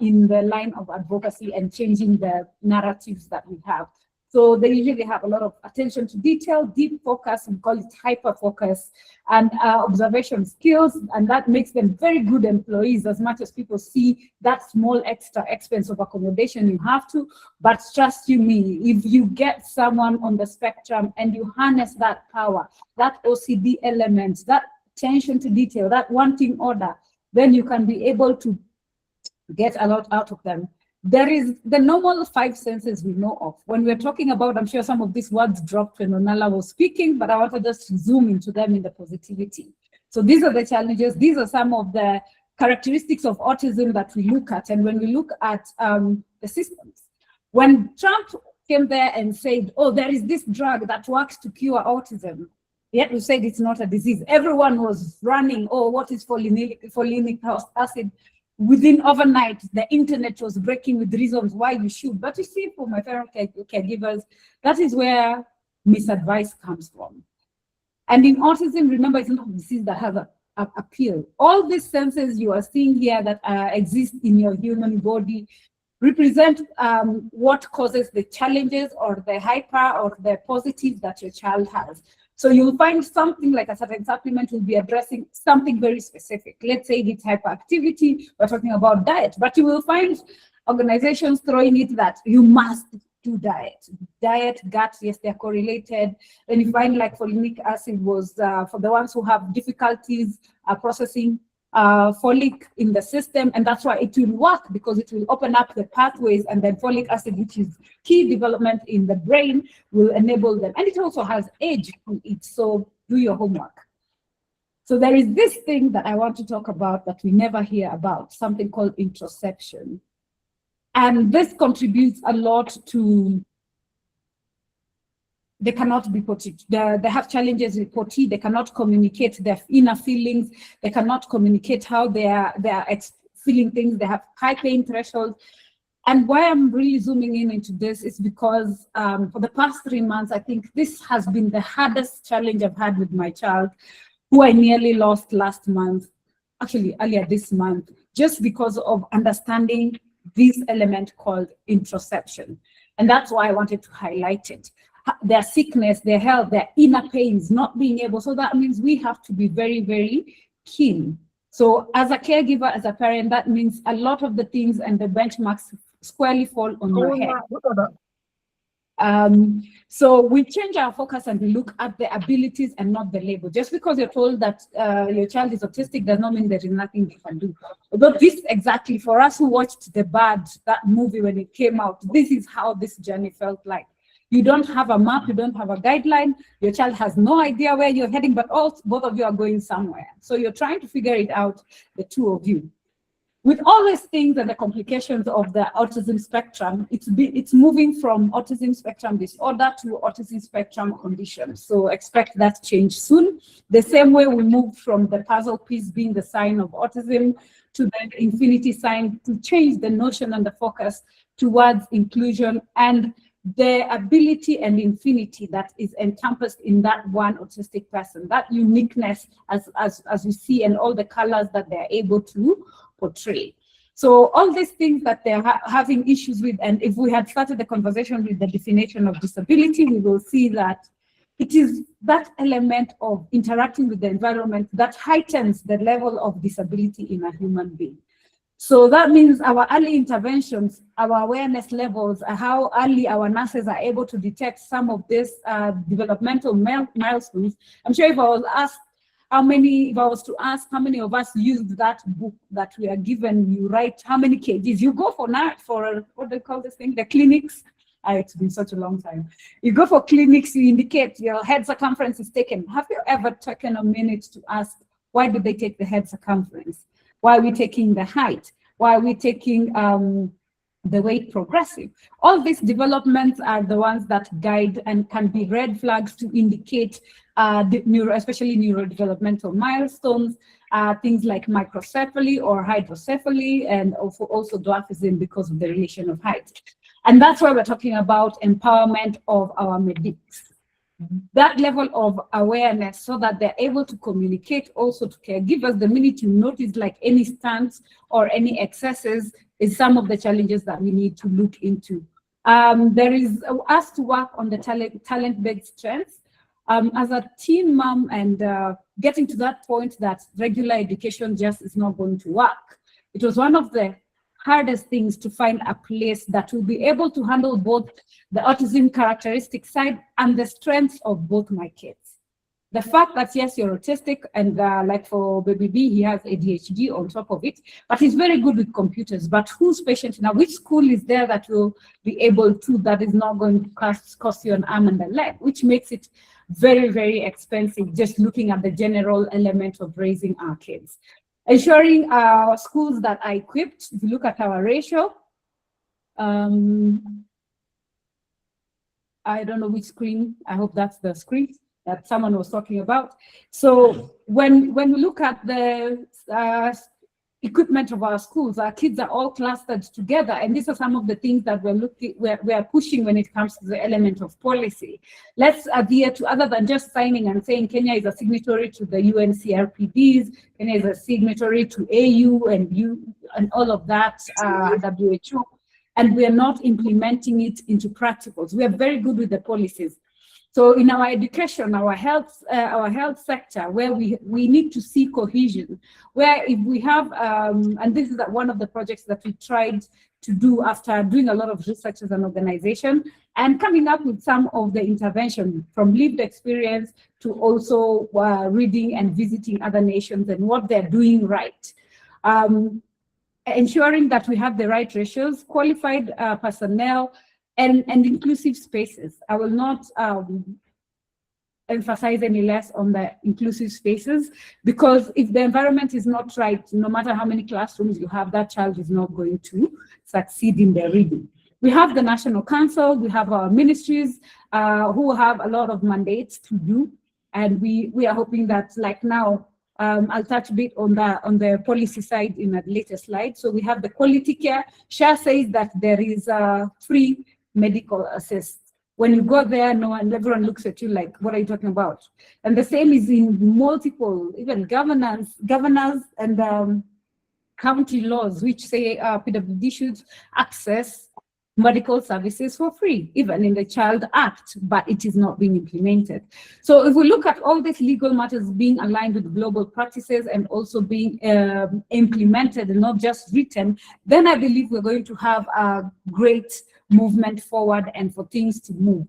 in the line of advocacy and changing the narratives that we have. So they usually have a lot of attention to detail, deep focus, we call it hyper focus, and observation skills, and that makes them very good employees, as much as people see that small extra expense of accommodation you have to. But trust you me, if you get someone on the spectrum and you harness that power, that OCD element, that attention to detail, that wanting order, then you can be able to get a lot out of them. There is the normal 5 senses we know of. When we're talking about, I'm sure some of these words dropped when Onala was speaking, but I want to just zoom into them in the positivity. So these are the challenges. These are some of the characteristics of autism that we look at. And when we look at the systems, when Trump came there and said, oh, there is this drug that works to cure autism, yet we said it's not a disease. Everyone was running, oh, what is folinic acid? Within overnight, the internet was breaking with reasons why you should. But you see, for my fellow caregivers, that is where misadvice comes from. And in autism, remember, it's not a disease that has a appeal. All these senses you are seeing here that exist in your human body represent what causes the challenges or the hyper or the positive that your child has. So you'll find something like a certain supplement will be addressing something very specific. Let's say it's hyperactivity, we're talking about diet, but you will find organizations throwing it that you must do diet. Diet, gut, yes, they're correlated. Then you find like folinic acid was for the ones who have difficulties processing folic in the system, and that's why it will work, because it will open up the pathways, and then folic acid, which is key development in the brain, will enable them. And it also has age to it, so do your homework. So there is this thing that I want to talk about that we never hear about, something called introception. And this contributes a lot to, they cannot be potty. They have challenges with potty. They cannot communicate their inner feelings. They cannot communicate how they are feeling things. They have high pain thresholds. And why I'm really zooming in into this is because for the past 3 months, I think this has been the hardest challenge I've had with my child, who I nearly lost last month, actually earlier this month, just because of understanding this element called introception. And that's why I wanted to highlight it. Their sickness, their health, their inner pains, not being able. So that means we have to be very, very keen. So as a caregiver, as a parent, that means a lot of the things and the benchmarks squarely fall on your head. So we change our focus and we look at the abilities and not the label. Just because you're told that your child is autistic does not mean there is nothing you can do. Although this exactly, for us who watched The Bad, that movie when it came out, this is how this journey felt like. You don't have a map, you don't have a guideline, your child has no idea where you're heading, but both of you are going somewhere. So you're trying to figure it out, the two of you. With all these things and the complications of the autism spectrum, it's moving from autism spectrum disorder to autism spectrum condition. So expect that change soon. The same way we moved from the puzzle piece being the sign of autism to the infinity sign, to change the notion and the focus towards inclusion and the ability and infinity that is encompassed in that one autistic person, that uniqueness as you see, and all the colors that they're able to portray. So all these things that they're having issues with, and if we had started the conversation with the definition of disability, we will see that it is that element of interacting with the environment that heightens the level of disability in a human being. So that means our early interventions, our awareness levels, how early our nurses are able to detect some of these developmental milestones. I'm sure if I was asked if I was to ask how many of us used that book that we are given, you write how many kgs, you go for what do they call this thing, the clinics. It's been such a long time. You go for clinics, you indicate your head circumference is taken. Have you ever taken a minute to ask, why did they take the head circumference? Why are we taking the height? Why are we taking the weight progressive? All these developments are the ones that guide and can be red flags to indicate especially neurodevelopmental milestones, things like microcephaly or hydrocephaly, and also dwarfism because of the relation of height. And that's why we're talking about empowerment of our medics. that level of awareness so that they're able to communicate also to caregivers the minute you notice like any stunts or any excesses is some of the challenges that we need to look into. There is us to work on the talent-based strengths. As a teen mom and getting to that point that regular education just is not going to work, it was one of the hardest things to find a place that will be able to handle both the autism characteristic side and the strengths of both my kids. The fact that yes, you're autistic and like for baby B, he has ADHD on top of it, but he's very good with computers. But who's patient now? Which school is there that will be able to, that is not going to cost you an arm and a leg, which makes it very, very expensive just looking at the general element of raising our kids. Ensuring our schools that are equipped, if you look at our ratio, I don't know which screen, I hope that's the screen that someone was talking about. So when we look at the equipment of our schools, our kids are all clustered together, and these are some of the things that we're pushing when it comes to the element of policy. Let's adhere to, other than just signing and saying Kenya is a signatory to the UNCRPDs, Kenya is a signatory to AU and all of that, WHO, and we are not implementing it into practicals. We are very good with the policies. So in our education, our health sector, where we need to see cohesion, where if we have, and this is one of the projects that we tried to do after doing a lot of research as an organization and coming up with some of the intervention from lived experience to also reading and visiting other nations and what they're doing right. Ensuring that we have the right ratios, qualified personnel, and inclusive spaces. I will not emphasize any less on the inclusive spaces, because if the environment is not right, no matter how many classrooms you have, that child is not going to succeed in their reading. We have the National Council, we have our ministries who have a lot of mandates to do, and we are hoping that, like now, I'll touch a bit on the policy side in a later slide. So we have the quality care. Shah says that there is free medical assist. When you go there, everyone looks at you like, what are you talking about? And the same is in multiple, even governors and county laws, which say PWD should access medical services for free, even in the Child Act, but it is not being implemented. So if we look at all these legal matters being aligned with global practices and also being implemented and not just written, then I believe we're going to have a great movement forward and for things to move.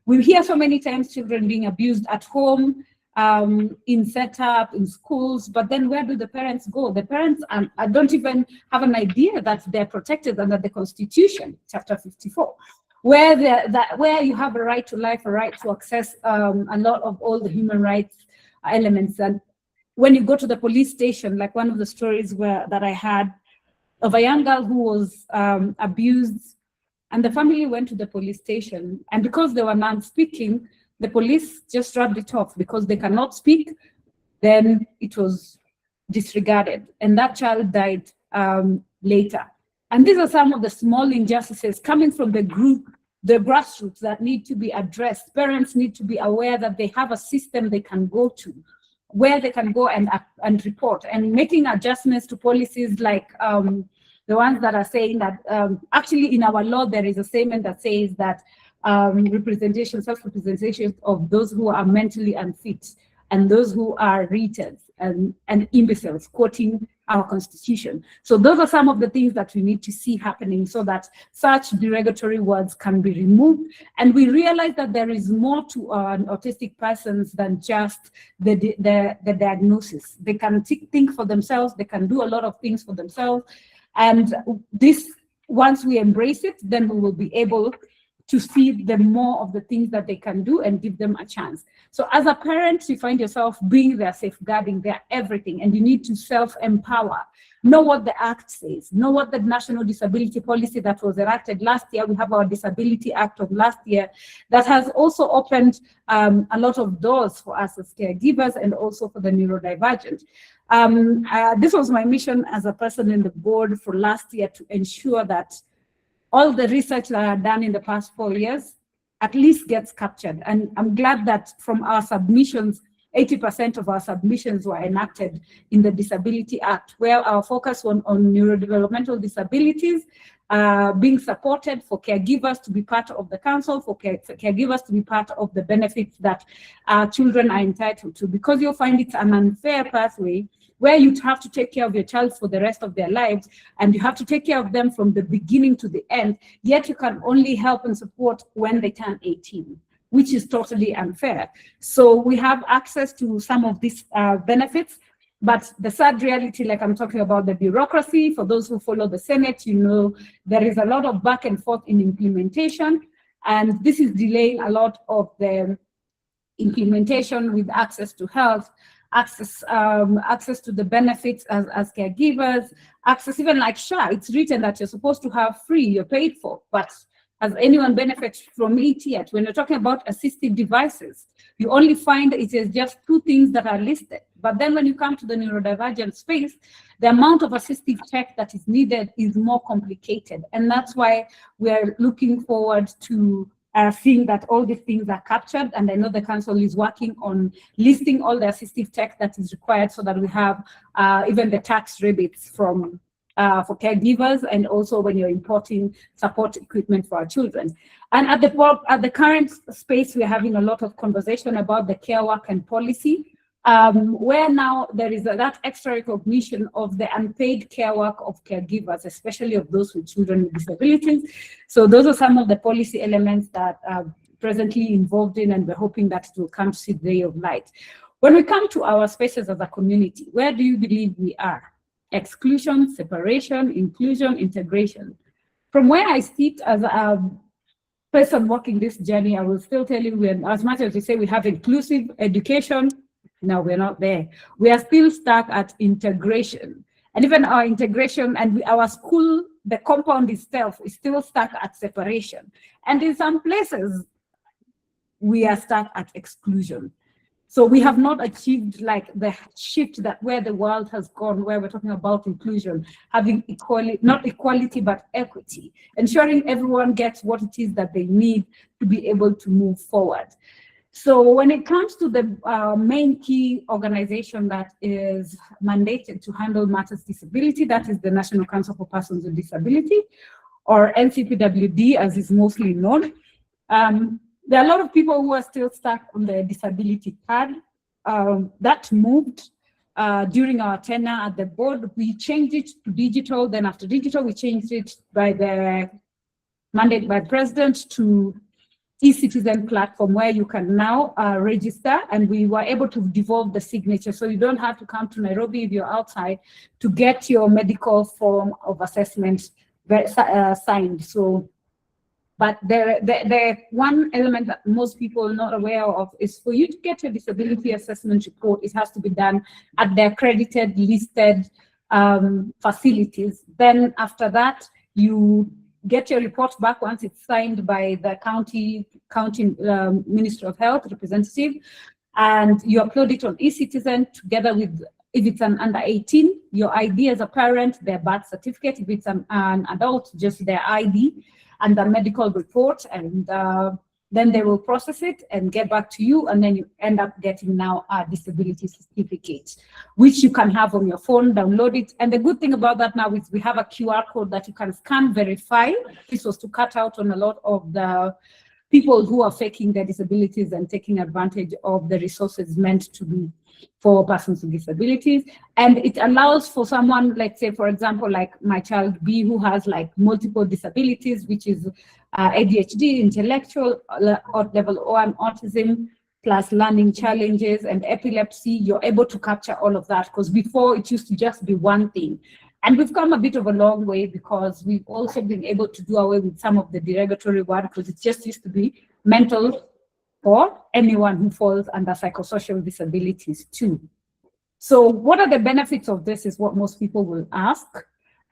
We hear so many times children being abused at home, in setup, in schools, but then where do the parents go? The parents don't even have an idea that they're protected under the Constitution, Chapter 54, where you have a right to life, a right to access a lot of all the human rights elements. And when you go to the police station, like one of the stories that I had of a young girl who was abused, and the family went to the police station, and because they were non-speaking, the police just rubbed it off because they cannot speak. Then it was disregarded, and that child died later. And these are some of the small injustices coming from the group, the grassroots, that need to be addressed. Parents need to be aware that they have a system they can go to, where they can go and report, and making adjustments to policies like the ones that are saying that actually in our law there is a statement that says that self-representation of those who are mentally unfit and those who are retards and imbeciles, quoting our Constitution. So those are some of the things that we need to see happening so that such derogatory words can be removed. And we realize that there is more to an autistic persons than just the diagnosis. They can think for themselves, they can do a lot of things for themselves. And this, once we embrace it, then we will be able to see them more of the things that they can do and give them a chance. So as a parent, you find yourself being there, safeguarding their everything, and you need to self-empower. Know what the Act says, know what the National Disability Policy that was enacted last year. We have our Disability Act of last year that has also opened a lot of doors for us as caregivers and also for the neurodivergent. This was my mission as a person in the board for last year, to ensure that all the research that I've done in the past 4 years at least gets captured. And I'm glad that from our submissions, 80% of our submissions were enacted in the Disability Act, where our focus on neurodevelopmental disabilities, being supported for caregivers to be part of the council, for caregivers to be part of the benefits that children are entitled to, because you'll find it's an unfair pathway where you have to take care of your child for the rest of their lives, and you have to take care of them from the beginning to the end, yet you can only help and support when they turn 18, which is totally unfair. So we have access to some of these benefits, but the sad reality, like I'm talking about the bureaucracy, for those who follow the Senate, you know, there is a lot of back and forth in implementation, and this is delaying a lot of the implementation with access to health, access to the benefits as caregivers, access even like SHA. It's written that you're supposed to have free, you're paid for, but has anyone benefited from it yet? When you're talking about assistive devices, you only find it is just 2 things that are listed. But then when you come to the neurodivergent space, the amount of assistive tech that is needed is more complicated. And that's why we're looking forward to seeing that all these things are captured. And I know the council is working on listing all the assistive tech that is required so that we have even the tax rebates from for caregivers, and also when you're importing support equipment for our children. And at the current space, we're having a lot of conversation about the care work and policy, where now there is that extra recognition of the unpaid care work of caregivers, especially of those with children with disabilities. So those are some of the policy elements that are presently involved in, and we're hoping that it will come to see the day of light. When we come to our spaces as a community, where do you believe we are? Exclusion, separation, inclusion, integration. From where I sit as a person walking this journey, I will still tell you, as much as we say we have inclusive education, no, we're not there. We are still stuck at integration. And even our integration and our school, the compound itself is still stuck at separation. And in some places, we are stuck at exclusion. So we have not achieved like the shift that where the world has gone, where we're talking about inclusion, having equality, not equality, but equity, ensuring everyone gets what it is that they need to be able to move forward. So when it comes to the main key organization that is mandated to handle matters disability, that is the National Council for Persons with Disability, or NCPWD as is mostly known. There are a lot of people who are still stuck on the disability card. That moved during our tenure at the board. We changed it to digital. Then after digital, we changed it by the mandate by President to e-citizen platform, where you can now register, and we were able to devolve the signature. So you don't have to come to Nairobi if you're outside to get your medical form of assessment signed. So, but the one element that most people are not aware of is for you to get your disability assessment report, it has to be done at the accredited, listed facilities. Then after that, you get your report back once it's signed by the county Minister of Health representative, and you upload it on e-citizen together with, if it's an under 18, your ID as a parent, their birth certificate. If it's an adult, just their ID and the medical report, and then they will process it and get back to you, and then you end up getting now a disability certificate, which you can have on your phone, download it. And the good thing about that now is we have a QR code that you can scan, verify. This was to cut out on a lot of the people who are faking their disabilities and taking advantage of the resources meant to be for persons with disabilities. And it allows for someone, let's say, for example, like my child B, who has like multiple disabilities, which is ADHD, intellectual, level 1 autism, plus learning challenges and epilepsy. You're able to capture all of that, because before it used to just be one thing. And we've come a bit of a long way, because we've also been able to do away with some of the derogatory word, because it just used to be mental or anyone who falls under psychosocial disabilities too. So what are the benefits of this is what most people will ask.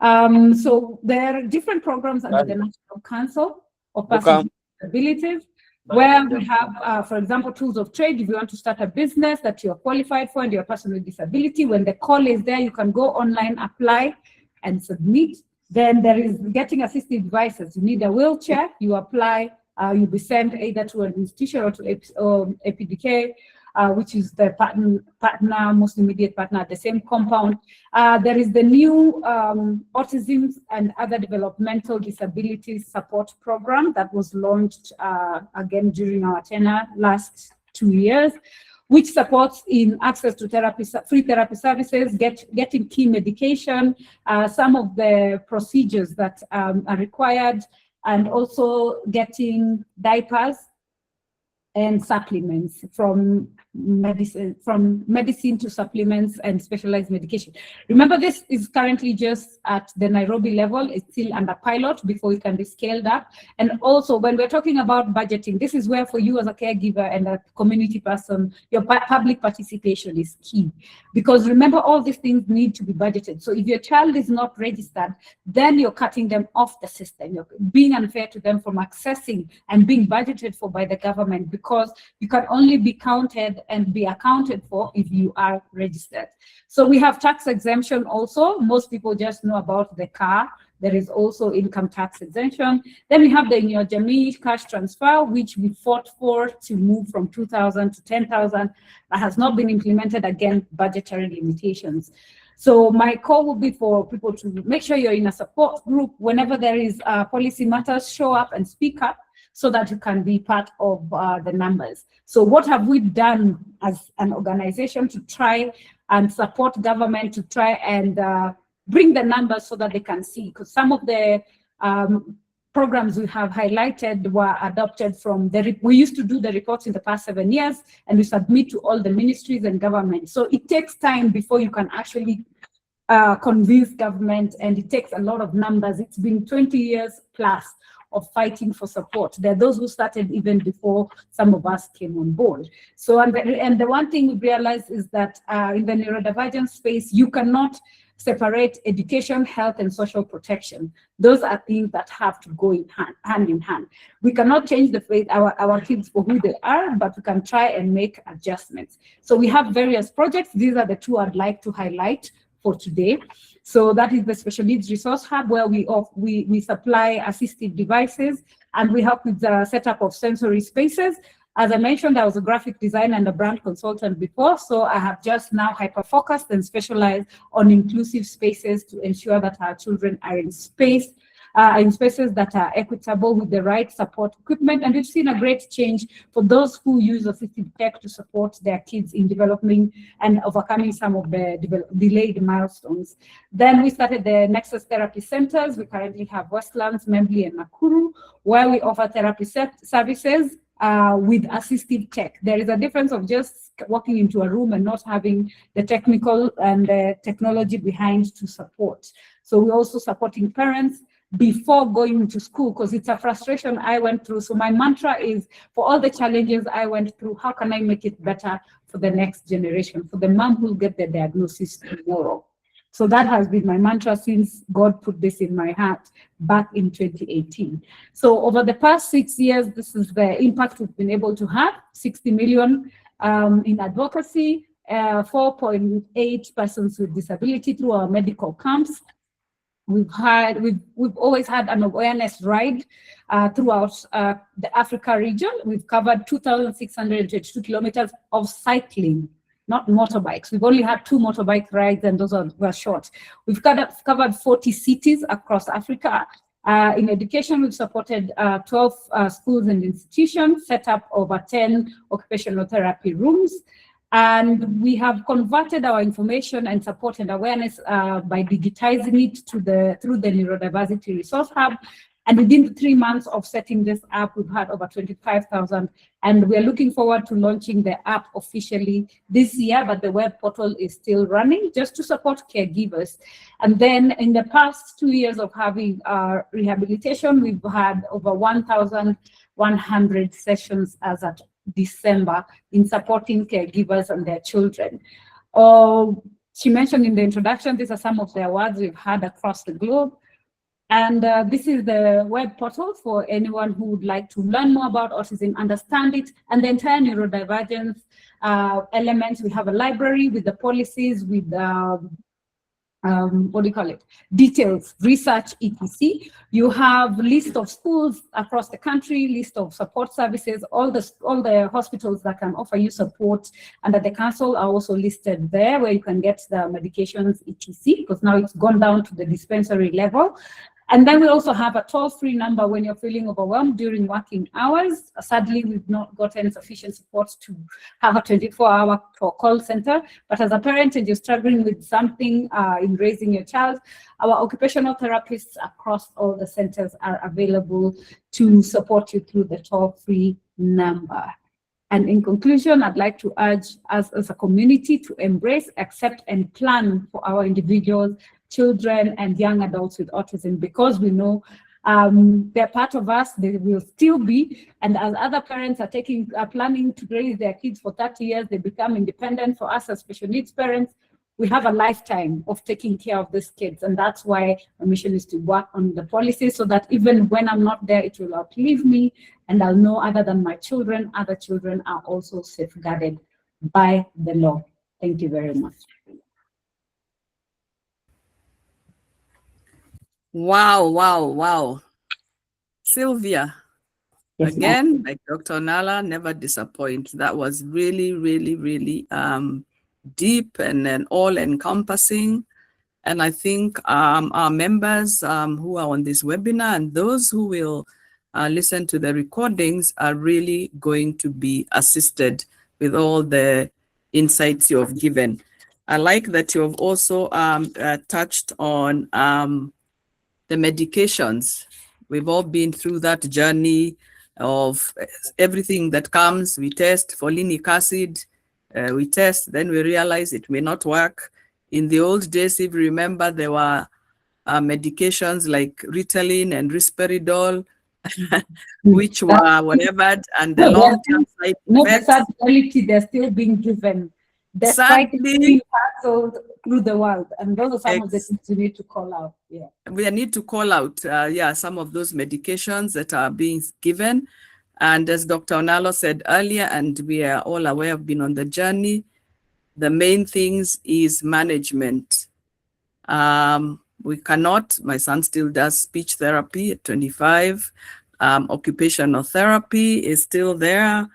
So there are different programs under the National Council of Persons with Disabilities, where we have, for example, tools of trade. If you want to start a business that you're qualified for and you're a person with disability, when the call is there, you can go online, apply and submit. Then there is getting assistive devices. You need a wheelchair, you apply, you'll be sent either to an institution or to APDK, which is the partner, most immediate partner at the same compound. There is the new Autism and Other Developmental Disabilities Support Program that was launched again during our tenure last 2 years, which supports in access to therapy, free therapy services, getting key medication, some of the procedures that are required, and also getting diapers and supplements from medicine to supplements and specialized medication. Remember, this is currently just at the Nairobi level. It's still under pilot before it can be scaled up. And also, when we're talking about budgeting, this is where for you as a caregiver and a community person, your public participation is key. Because remember, all these things need to be budgeted. So if your child is not registered, then you're cutting them off the system. You're being unfair to them from accessing and being budgeted for by the government, because you can only be counted and be accounted for if you are registered. So we have tax exemption also. Most people just know about the car. There is also income tax exemption. Then we have the Inua Jamii cash transfer, which we fought for to move from 2,000 to 10,000. That has not been implemented, again, budgetary limitations. So my call would be for people to make sure you're in a support group. Whenever there is policy matters, show up and speak up, so that you can be part of the numbers. So what have we done as an organization to try and support government to try and bring the numbers so that they can see? Because some of the programs we have highlighted were adopted from we used to do the reports in the past 7 years, and we submit to all the ministries and government. So it takes time before you can actually convince government, and it takes a lot of numbers. It's been 20 years plus of fighting for support. There are those who started even before some of us came on board. So, and the one thing we realized is that in the neurodivergent space, you cannot separate education, health, and social protection. Those are things that have to go hand in hand. We cannot change the fate our kids for who they are, but we can try and make adjustments. So we have various projects. These are the two I'd like to highlight for today. So that is the Special Needs Resource Hub, where we supply assistive devices, and we help with the setup of sensory spaces. As I mentioned, I was a graphic designer and a brand consultant before, so I have just now hyper-focused and specialized on inclusive spaces to ensure that our children are in spaces that are equitable with the right support equipment. And we've seen a great change for those who use assistive tech to support their kids in developing and overcoming some of the delayed milestones. Then we started the Nexus Therapy Centers. We currently have Westlands, Membli, and Nakuru, where we offer therapy services with assistive tech. There is a difference of just walking into a room and not having the technical and the technology behind to support. So we're also supporting parents before going to school, because it's a frustration I went through. So my mantra is, for all the challenges I went through, how can I make it better for the next generation, for the mom who will get the diagnosis tomorrow? So that has been my mantra since God put this in my heart back in 2018. So over the past 6 years, this is the impact we've been able to have: 60 million in advocacy, 4.8 persons with disability through our medical camps. We've always had an awareness ride throughout the Africa region. We've covered 2,622 kilometers of cycling, not motorbikes. We've only had 2 motorbike rides, and those were short. We've covered 40 cities across Africa. In education, we've supported 12 schools and institutions, set up over 10 occupational therapy rooms. And we have converted our information and support and awareness by digitizing it through the Neurodiversity Resource Hub. And within the 3 months of setting this up, we've had over 25,000. And we're looking forward to launching the app officially this year, but the web portal is still running just to support caregivers. And then in the past 2 years of having rehabilitation, we've had over 1,100 sessions as at December in supporting caregivers and their children. She mentioned in the introduction, these are some of the awards we've had across the globe. And this is the web portal for anyone who would like to learn more about autism, understand it, and the entire neurodivergence elements. We have a library with the policies, with what do you call it? Details, research, etc. You have list of schools across the country, list of support services, all the hospitals that can offer you support under the council are also listed there, where you can get the medications, etc. Because now it's gone down to the dispensary level. And then we also have a toll-free number when you're feeling overwhelmed during working hours. Sadly, we've not gotten sufficient support to have a 24-hour call center. But as a parent and you're struggling with something in raising your child, our occupational therapists across all the centers are available to support you through the toll-free number. And in conclusion, I'd like to urge us as a community to embrace, accept, and plan for our individuals, children, and young adults with autism, because we know they're part of us, they will still be. And as other parents are planning to raise their kids for 30 years, they become independent. For us as special needs parents, we have a lifetime of taking care of these kids. And that's why our mission is to work on the policy so that even when I'm not there, it will outlive me. And I'll know other than my children, other children are also safeguarded by the law. Thank you very much. Wow, wow, wow. Sylvia, Yes, again, like Dr. Nala, never disappoint. That was really, really, really deep and then all-encompassing. And I think our members who are on this webinar and those who will listen to the recordings are really going to be assisted with all the insights you have given. I like that you have also touched on the medications. We've all been through that journey of everything that comes. We test folinic acid, we test, then we realize it may not work. In the old days, if you remember, there were medications like Ritalin and Risperidol, which were whatever, and the long-term side effects. Sad reality, they're still being given, despite being cancelled through the world. And those are some of the things we need to call out. Yeah, we need to call out, some of those medications that are being given. And as Dr. Onalo said earlier, and we are all aware, have been on the journey, the main things is management. We cannot, my son still does speech therapy at 25. Occupational therapy is still there.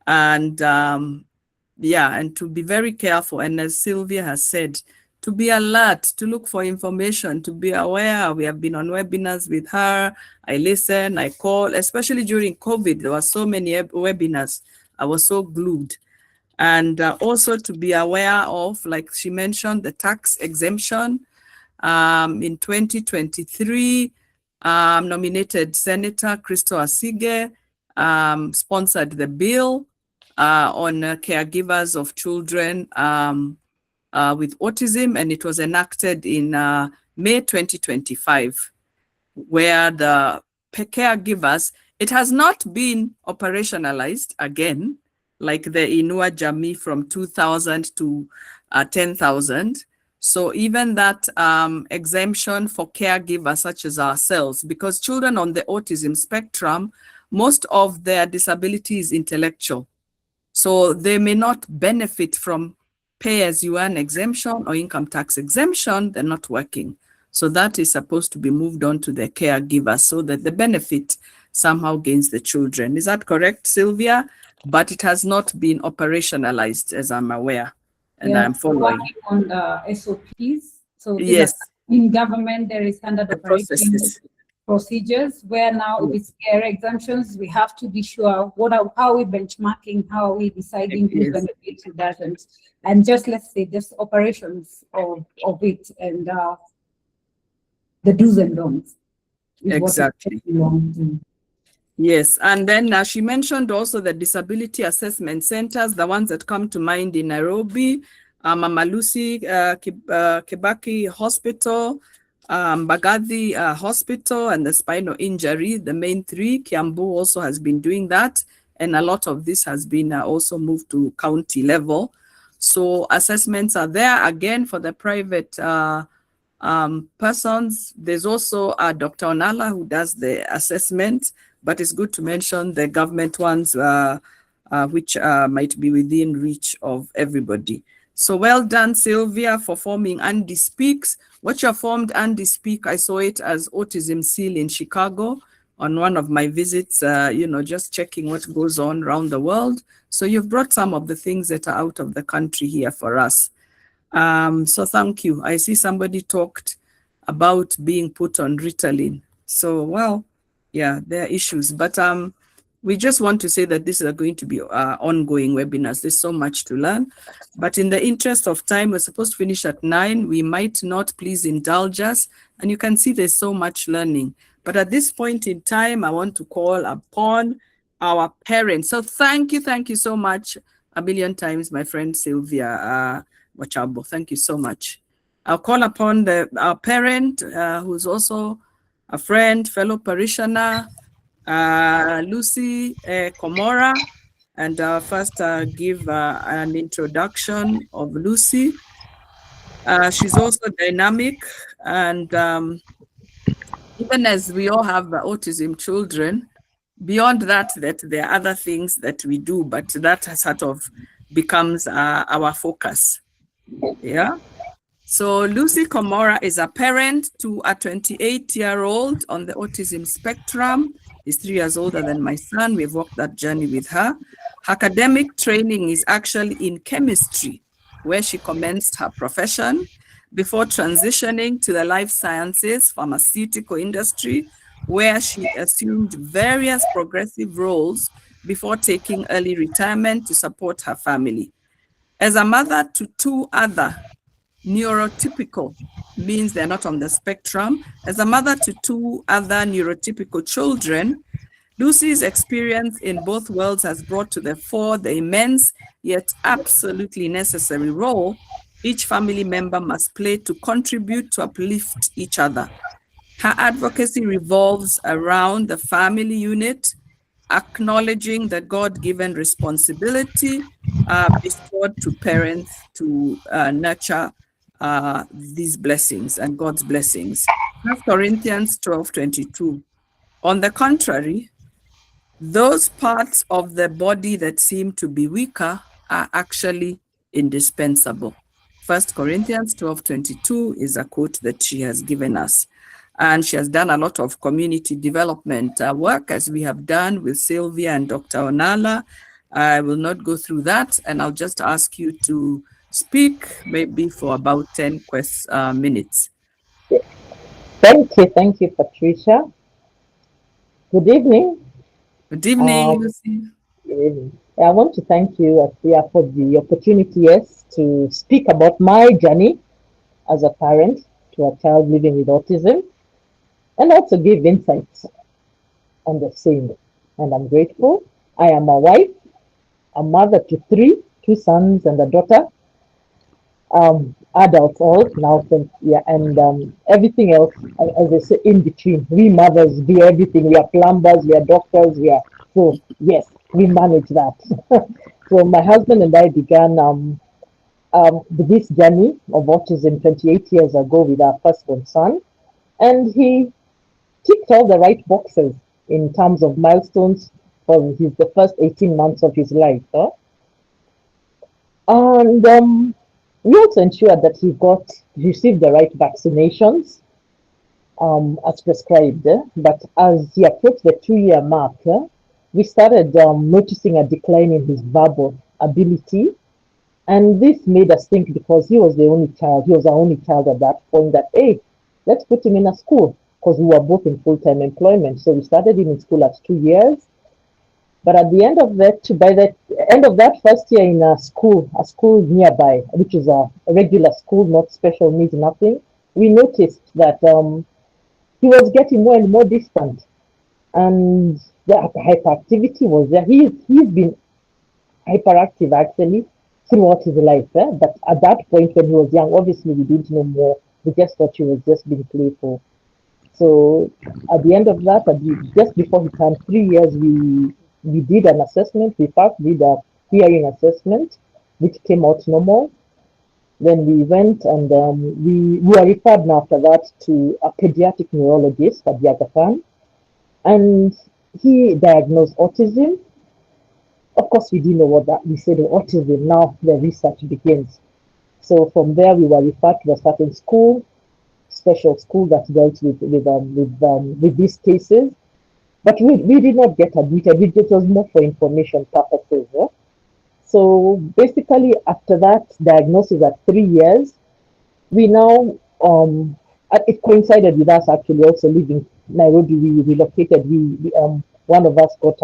And and to be very careful. And as Sylvia has said, to be alert, to look for information, to be aware. We have been on webinars with her. I listen, I call, especially during COVID. There were so many webinars. I was so glued. And also to be aware of, like she mentioned, the tax exemption. In 2023, nominated Senator Crystal Asige sponsored the bill on caregivers of children with autism, and it was enacted in May 2025, where the caregivers, it has not been operationalized again, like the Inua Jamii from 2,000 to 10,000. So even that exemption for caregivers such as ourselves, because children on the autism spectrum, most of their disability is intellectual. So they may not benefit from pay-as-you-earn exemption or income tax exemption. They're not working. So that is supposed to be moved on to the caregivers so that the benefit somehow gains the children. Is that correct, Sylvia? But it has not been operationalized, as I'm aware, and I'm following. On the SOPs. So yes, in government, there is standard operating procedures where now if it's care exemptions, we have to be sure how are we benchmarking, how are we deciding who benefits, who doesn't, and just let's say just operations of it and the do's and don'ts. Exactly. Yes, and then she mentioned also the disability assessment centers, the ones that come to mind in Nairobi, Mama Lucy Kibaki Hospital, Mbagathi Hospital, and the spinal injury, the main three. Kiambu also has been doing that, and a lot of this has been also moved to county level. So assessments are there again for the private persons. There's also Dr. Onala who does the assessment, but it's good to mention the government ones which might be within reach of everybody. So well done, Sylvia, for forming Andy Speaks. What you formed Andy Speak, I saw it as Autism Seal in Chicago on one of my visits, just checking what goes on around the world. So you've brought some of the things that are out of the country here for us. So thank you. I see somebody talked about being put on Ritalin. So, well, yeah, there are issues, but we just want to say that this is going to be ongoing webinars. There's so much to learn, but in the interest of time, we're supposed to finish at 9. We might not, please indulge us. And you can see there's so much learning. But at this point in time, I want to call upon our parents. So thank you so much a million times, my friend Sylvia Wachabo. Thank you so much. I'll call upon our parent, who's also a friend, fellow parishioner, Lucy Komora, and first give an introduction of Lucy. She's also dynamic, and even as we all have autism children, beyond that there are other things that we do, but that sort of becomes our focus. Yeah. So Lucy Komora is a parent to a 28-year-old on the autism spectrum. She's 3 years older than my son. We've walked that journey with her. Her academic training is actually in chemistry, where she commenced her profession before transitioning to the life sciences, pharmaceutical industry, where she assumed various progressive roles before taking early retirement to support her family. As a mother to 2 other neurotypical, means they're not on the spectrum. As a mother to 2 other neurotypical children, Lucy's experience in both worlds has brought to the fore the immense yet absolutely necessary role each family member must play to contribute to uplift each other. Her advocacy revolves around the family unit, acknowledging the God-given responsibility bestowed to parents to nurture these blessings and God's blessings. 1 Corinthians 12:22. On the contrary, those parts of the body that seem to be weaker are actually indispensable. 1 Corinthians 12:22 is a quote that she has given us. And she has done a lot of community development work, as we have done with Sylvia and Dr. Onala. I will not go through that, and I'll just ask you to speak maybe for about 10 minutes. Thank you, Patricia. Good evening. Good evening, Lucy. Good evening. I want to thank you, Asia, for the opportunity, yes, to speak about my journey as a parent to a child living with autism, and also give insights on the same. And I'm grateful. I am a wife, a mother to 3, 2 sons and a daughter. Adults all now, yeah, and everything else, as I say, in between. We mothers do everything. We are plumbers, we are doctors, so yes, we manage that. So my husband and I began this journey of autism 28 years ago with our firstborn son, and he ticked all the right boxes in terms of milestones for the first 18 months of his life. And we also ensured that he received the right vaccinations as prescribed. But as he approached the 2-year mark, we started noticing a decline in his verbal ability. And this made us think, because he was the only child, he was our only child at that point, that, hey, let's put him in a school, because we were both in full-time employment. So we started him in school at 2 years. But at the end of that, by the end of that first year in a school nearby, which is a regular school, not special needs, nothing, we noticed that he was getting more and more distant, and the hyperactivity was there. He's been hyperactive actually throughout his life, but at that point when he was young, obviously we didn't know more. We just thought he was just being playful. So at the end of that, just before he turned 3 years, we did an assessment. We first did a hearing assessment, which came out normal. Then we went and we were referred now after that to a pediatric neurologist at Yagatan, and he diagnosed autism. Of course, we didn't know what that. We said autism. Now the research begins. So from there, we were referred to a certain school, special school that dealt with these cases. But we did not get admitted. It was more for information purposes. So basically, after that diagnosis at 3 years, we now it coincided with us actually also leaving Nairobi. We relocated. One of us got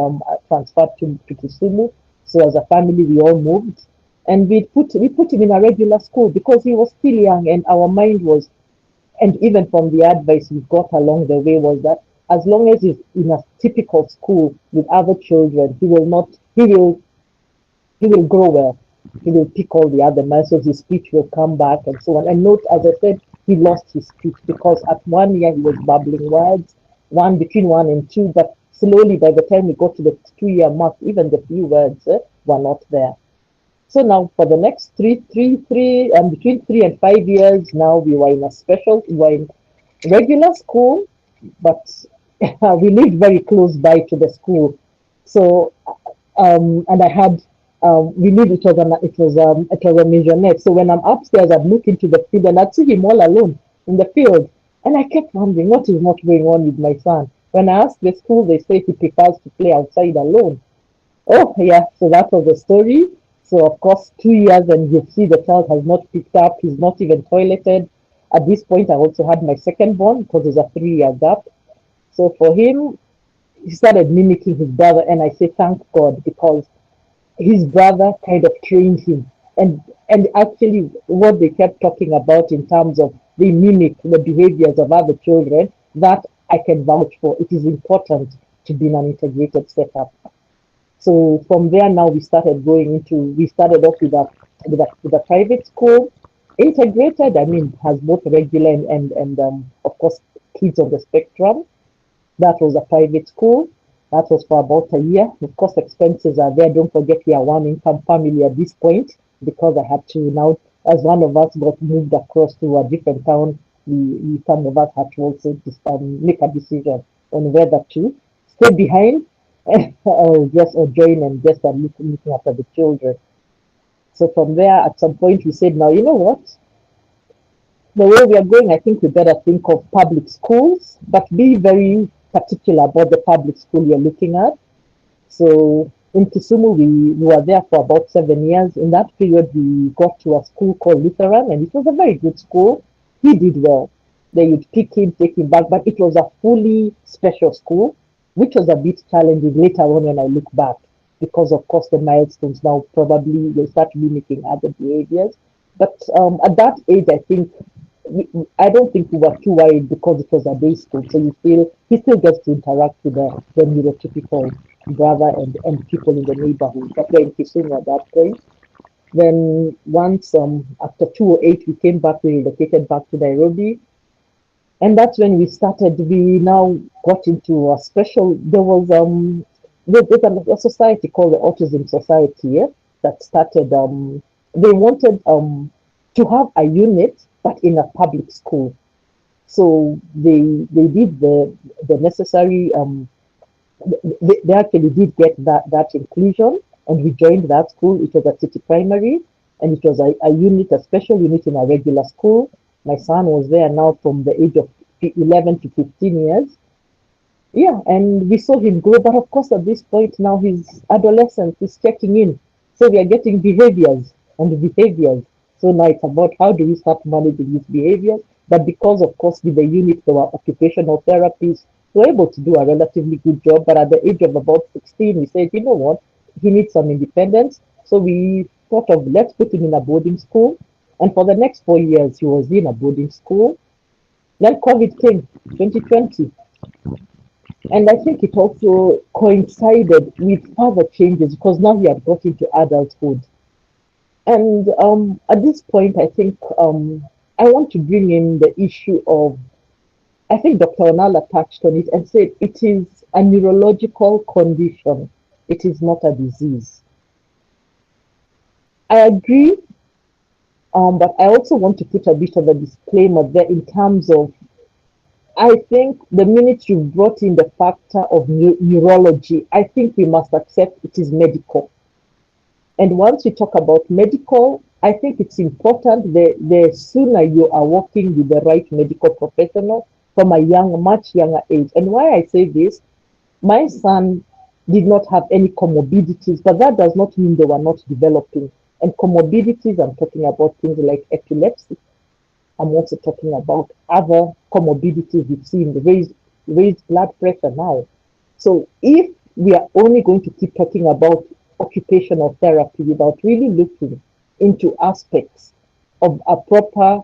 transferred to Kisumu. So as a family, we all moved, and we put him in a regular school because he was still young, and our mind was, and even from the advice we got along the way was that as long as he's in a typical school with other children, he will grow well. He will pick all the other muscles, his speech will come back and so on. And note, as I said, he lost his speech because at 1 year he was babbling words, between 1 and 2, but slowly by the time we got to the 2 year mark, even the few words were not there. So now for the next between 3 and 5 years, now we were in regular school, but we lived very close by to the school. So and I had we lived it was a maisonette. So when I'm upstairs, I'd look into the field and I'd see him all alone in the field. And I kept wondering what is not going on with my son. When I asked the school, they say he prefers to play outside alone. Oh yeah, so that was the story. So of course 2 years and you see the child has not picked up, he's not even toileted. At this point I also had my second born because there's a 3 year gap. So for him, he started mimicking his brother, and I say thank God because his brother kind of trained him. And actually what they kept talking about in terms of they mimic the behaviors of other children, that I can vouch for. It is important to be in an integrated setup. So from there now we started off with a private school. Integrated, I mean, has both regular and of course kids on the spectrum. That was a private school. That was for about a year. Of course, expenses are there. Don't forget we are one income family at this point because I had to now, as one of us got moved across to a different town, some of us had to also make a decision on whether to stay behind or join and just looking after the children. So from there, at some point, we said, now, you know what? The way we are going, I think we better think of public schools, but be very particular about the public school you're looking at. So in Kisumu, we were there for about 7 years. In that period, we got to a school called Lutheran, and it was a very good school. He did well. They would pick him, take him back, but it was a fully special school, which was a bit challenging later on when I look back, because of course the milestones now probably they start mimicking other behaviors. But at that age, I don't think we were too worried because it was a day school. So he still gets to interact with the neurotypical brother and people in the neighborhood. But we're in Kisumu at that point. Then once after 2008, we came back, we relocated back to Nairobi. And that's when we now got into a special, there's a society called the Autism Society that started, they wanted to have a unit, but in a public school. So they did the necessary, they actually did get that inclusion, and we joined that school. It was a city primary, and it was a special unit in a regular school. My son was there now from the age of 11 to 15 years. Yeah, and we saw him grow, but of course at this point now he's adolescent, he's checking in. So we are getting behaviors. So now it's about how do we start managing these behaviors. But because of course with the unit there were occupational therapists, we were able to do a relatively good job. But at the age of about 16, we said, you know what, he needs some independence. So we thought of let's put him in a boarding school. And for the next 4 years, he was in a boarding school. Then COVID came, 2020. And I think it also coincided with further changes because now he had got into adulthood. And at this point, I think I want to bring in the issue of, I think Dr. Onala touched on it and said it is a neurological condition. It is not a disease. I agree. But I also want to put a bit of a disclaimer there in terms of, I think the minute you brought in the factor of neurology, I think we must accept it is medical. And once we talk about medical, I think it's important the sooner you are working with the right medical professional from a much younger age. And why I say this, my son did not have any comorbidities, but that does not mean they were not developing. And comorbidities, I'm talking about things like epilepsy. I'm also talking about other comorbidities we've seen, raised blood pressure now. So if we are only going to keep talking about occupational therapy without really looking into aspects of a proper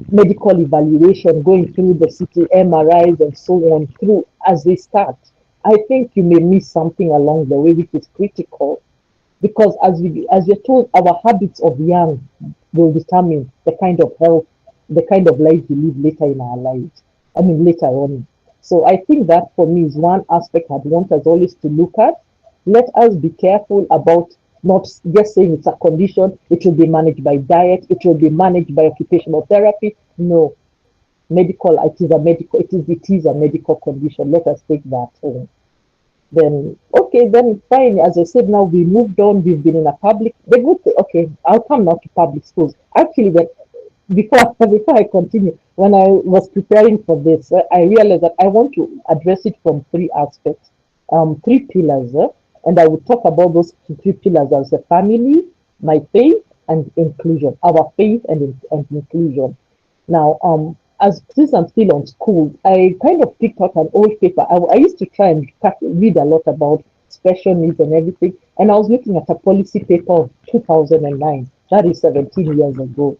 medical evaluation, going through the CT, MRIs, and so on, through as they start, I think you may miss something along the way, which is critical. Because as you're told, our habits of young will determine the kind of health, the kind of life we live later in our lives. I mean, later on. So I think that for me is one aspect I'd want us always to look at. Let us be careful about not just saying it's a condition, it will be managed by diet, it will be managed by occupational therapy. No, it is a medical condition. Let us take that home. Then okay, then fine. As I said, now we moved on. We've been in a public. The good thing, okay, I'll come now to public schools. Actually, before I continue, when I was preparing for this, I realized that I want to address it from three aspects, three pillars, and I will talk about those three pillars as the family, my faith, and inclusion. Our faith and inclusion. Now, since I'm still on school, I kind of picked out an old paper. I used to try and read a lot about special needs and everything, and I was looking at a policy paper of 2009. That is 17 years ago.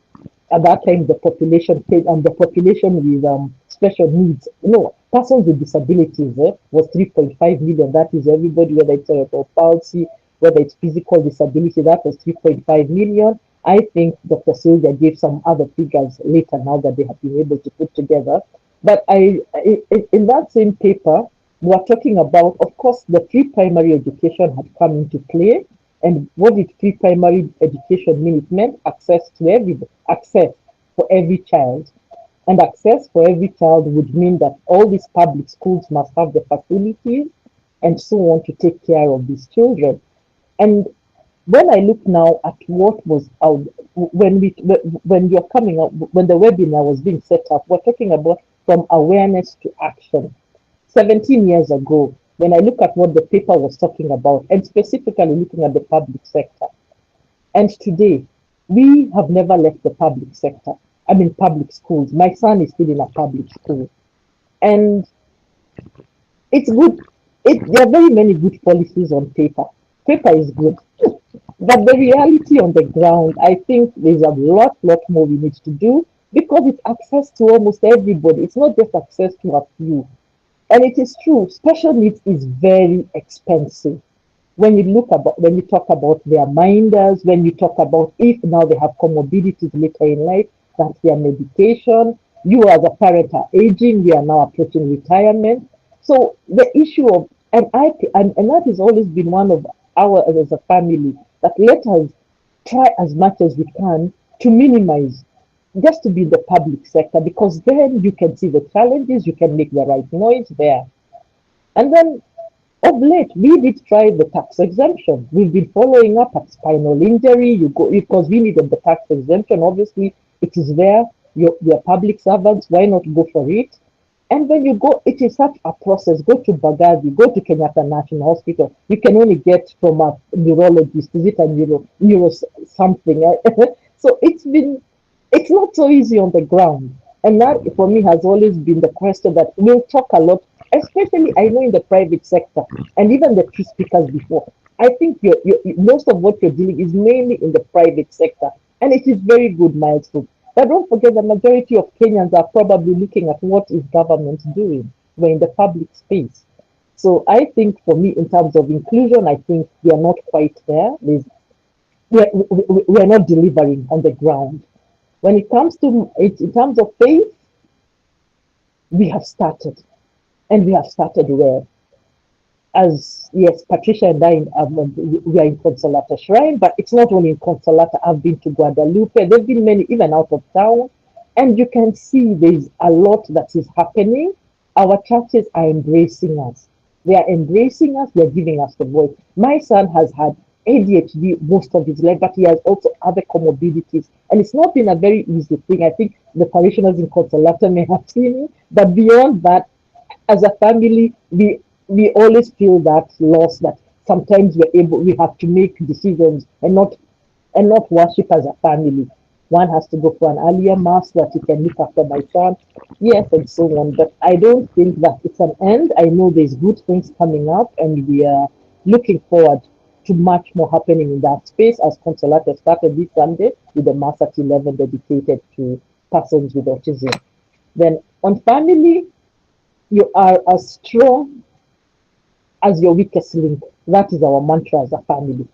At that time, the population with special needs, persons with disabilities, was 3.5 million. That is everybody, whether it's cerebral palsy, whether it's physical disability, that was 3.5 million. I think Dr. Sylvia gave some other figures later now that they have been able to put together. But in that same paper, we are talking about, of course, the pre-primary education had come into play. And what did pre-primary education mean? It meant access for every child. And access for every child would mean that all these public schools must have the facilities and so on to take care of these children. And when I look now at what was out, when you're coming up, when the webinar was being set up, we're talking about from awareness to action. 17 years ago, when I look at what the paper was talking about, and specifically looking at the public sector, and today, we have never left the public sector. I mean, public schools. My son is still in a public school. And it's good. There are very many good policies on paper. Paper is good. But the reality on the ground, I think there's a lot more we need to do, because it's access to almost everybody. It's not just access to a few. And it is true, special needs is very expensive. When you talk about their minders, when you talk about if now they have comorbidities later in life, that's their medication. You as a parent are aging, we are now approaching retirement. So the issue of, and that has always been one of our, as a family, that let us try as much as we can to minimize, just to be in the public sector, because then you can see the challenges, you can make the right noise there. And then of late, we did try the tax exemption. We've been following up at spinal injury. You go, because we needed the tax exemption. Obviously, it is there. You're public servants. Why not go for it? And when you go, it is such a process. Go to Bagavi, go to Kenyatta National Hospital. You can only get from a neurologist. Is it a neuro something? So it's not so easy on the ground. And that for me has always been the question that we'll talk a lot, especially I know in the private sector, and even the two speakers before. I think most of what you're dealing is mainly in the private sector, and it is very good milestone. But don't forget, the majority of Kenyans are probably looking at what is government doing. We're in the public space. So I think for me, in terms of inclusion, I think we are not quite there. We're not delivering on the ground. When it comes to it, in terms of faith, we have started, and we have started well. As yes, Patricia and I, we are in Consolata Shrine, but it's not only in Consolata. I've been to Guadalupe. There've been many, even out of town, and you can see there's a lot that is happening. Our churches are embracing us. They are embracing us. They are giving us the voice. My son has had ADHD most of his life, but he has also other comorbidities. And it's not been a very easy thing. I think the parishioners in Consolata may have seen it, but beyond that, as a family, we always feel that loss, that sometimes we have to make decisions and not worship as a family. One has to go for an earlier mass so that he can look after my son, yes, and so on. But I don't think that it's an end. I know there's good things coming up, and we are looking forward to much more happening in that space, as Consolata started this Sunday with a mass at 11 dedicated to persons with autism. Then on family, you are as strong as your weakest link. That is our mantra as a family.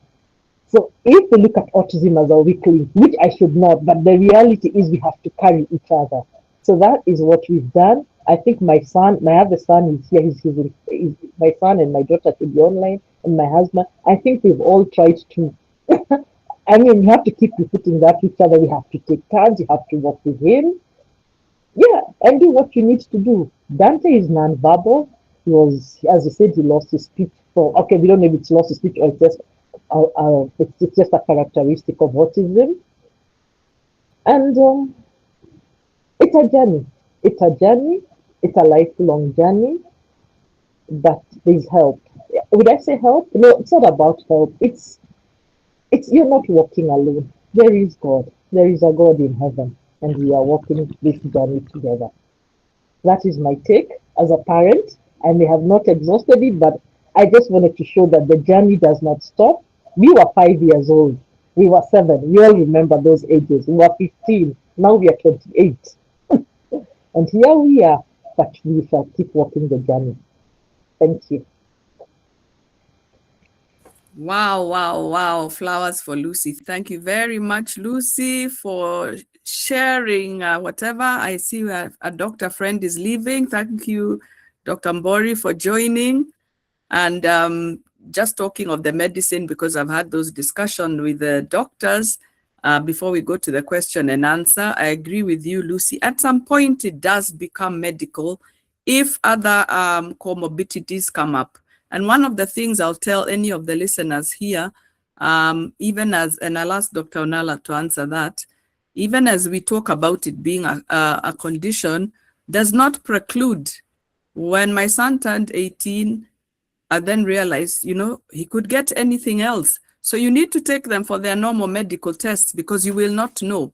So if we look at autism as a weak link, which I should not, but the reality is we have to carry each other. So that is what we've done. I think my other son is here. He's my son and my daughter should be online, and my husband. I think we've all tried to. I mean, you have to keep repeating that to each other. We have to take turns. You have to work with him. Yeah, and do what you need to do. Dante is non-verbal. He was, as you said, he lost his speech. Okay, we don't know if it's lost his speech or it's just a characteristic of autism. And it's a journey. It's a journey. It's a lifelong journey. But there's help. Would I say help? No, it's not about help. It's you're not walking alone. There is God. There is a God in heaven, and we are walking this journey together. That is my take as a parent. I may have not exhausted it, but I just wanted to show that the journey does not stop. We were 5 years old. We were 7. We all remember those ages. We were 15. Now we are 28. And here we are, but we shall keep walking the journey. Thank you. Wow, wow, wow. Flowers for Lucy. Thank you very much, Lucy, for sharing whatever. I see a doctor friend is leaving. Thank you, Dr. Mbori, for joining. And just talking of the medicine, because I've had those discussions with the doctors before we go to the question and answer. I agree with you, Lucy. At some point, it does become medical if other comorbidities come up. And one of the things I'll tell any of the listeners here, even as, and I'll ask Dr. Onala to answer that, even as we talk about it being a condition, does not preclude. When my son turned 18, I then realized, he could get anything else. So you need to take them for their normal medical tests, because you will not know.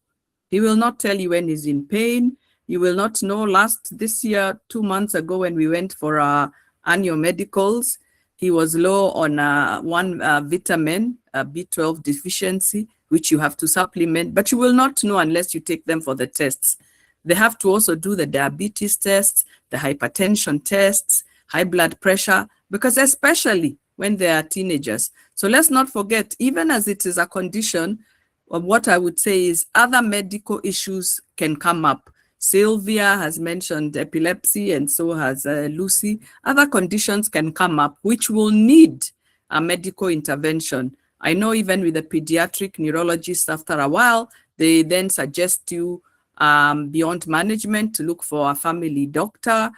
He will not tell you when he's in pain. You will not know. This year, 2 months ago, when we went for our annual medicals, he was low on one vitamin, B12 deficiency, which you have to supplement, but you will not know unless you take them for the tests. They have to also do the diabetes tests, the hypertension tests, high blood pressure, because especially when they are teenagers. So let's not forget, even as it is a condition, what I would say is other medical issues can come up. Sylvia has mentioned epilepsy, and so has Lucy. Other conditions can come up which will need a medical intervention. I know even with the pediatric neurologist, after a while, they then suggest you beyond management to look for a family doctor,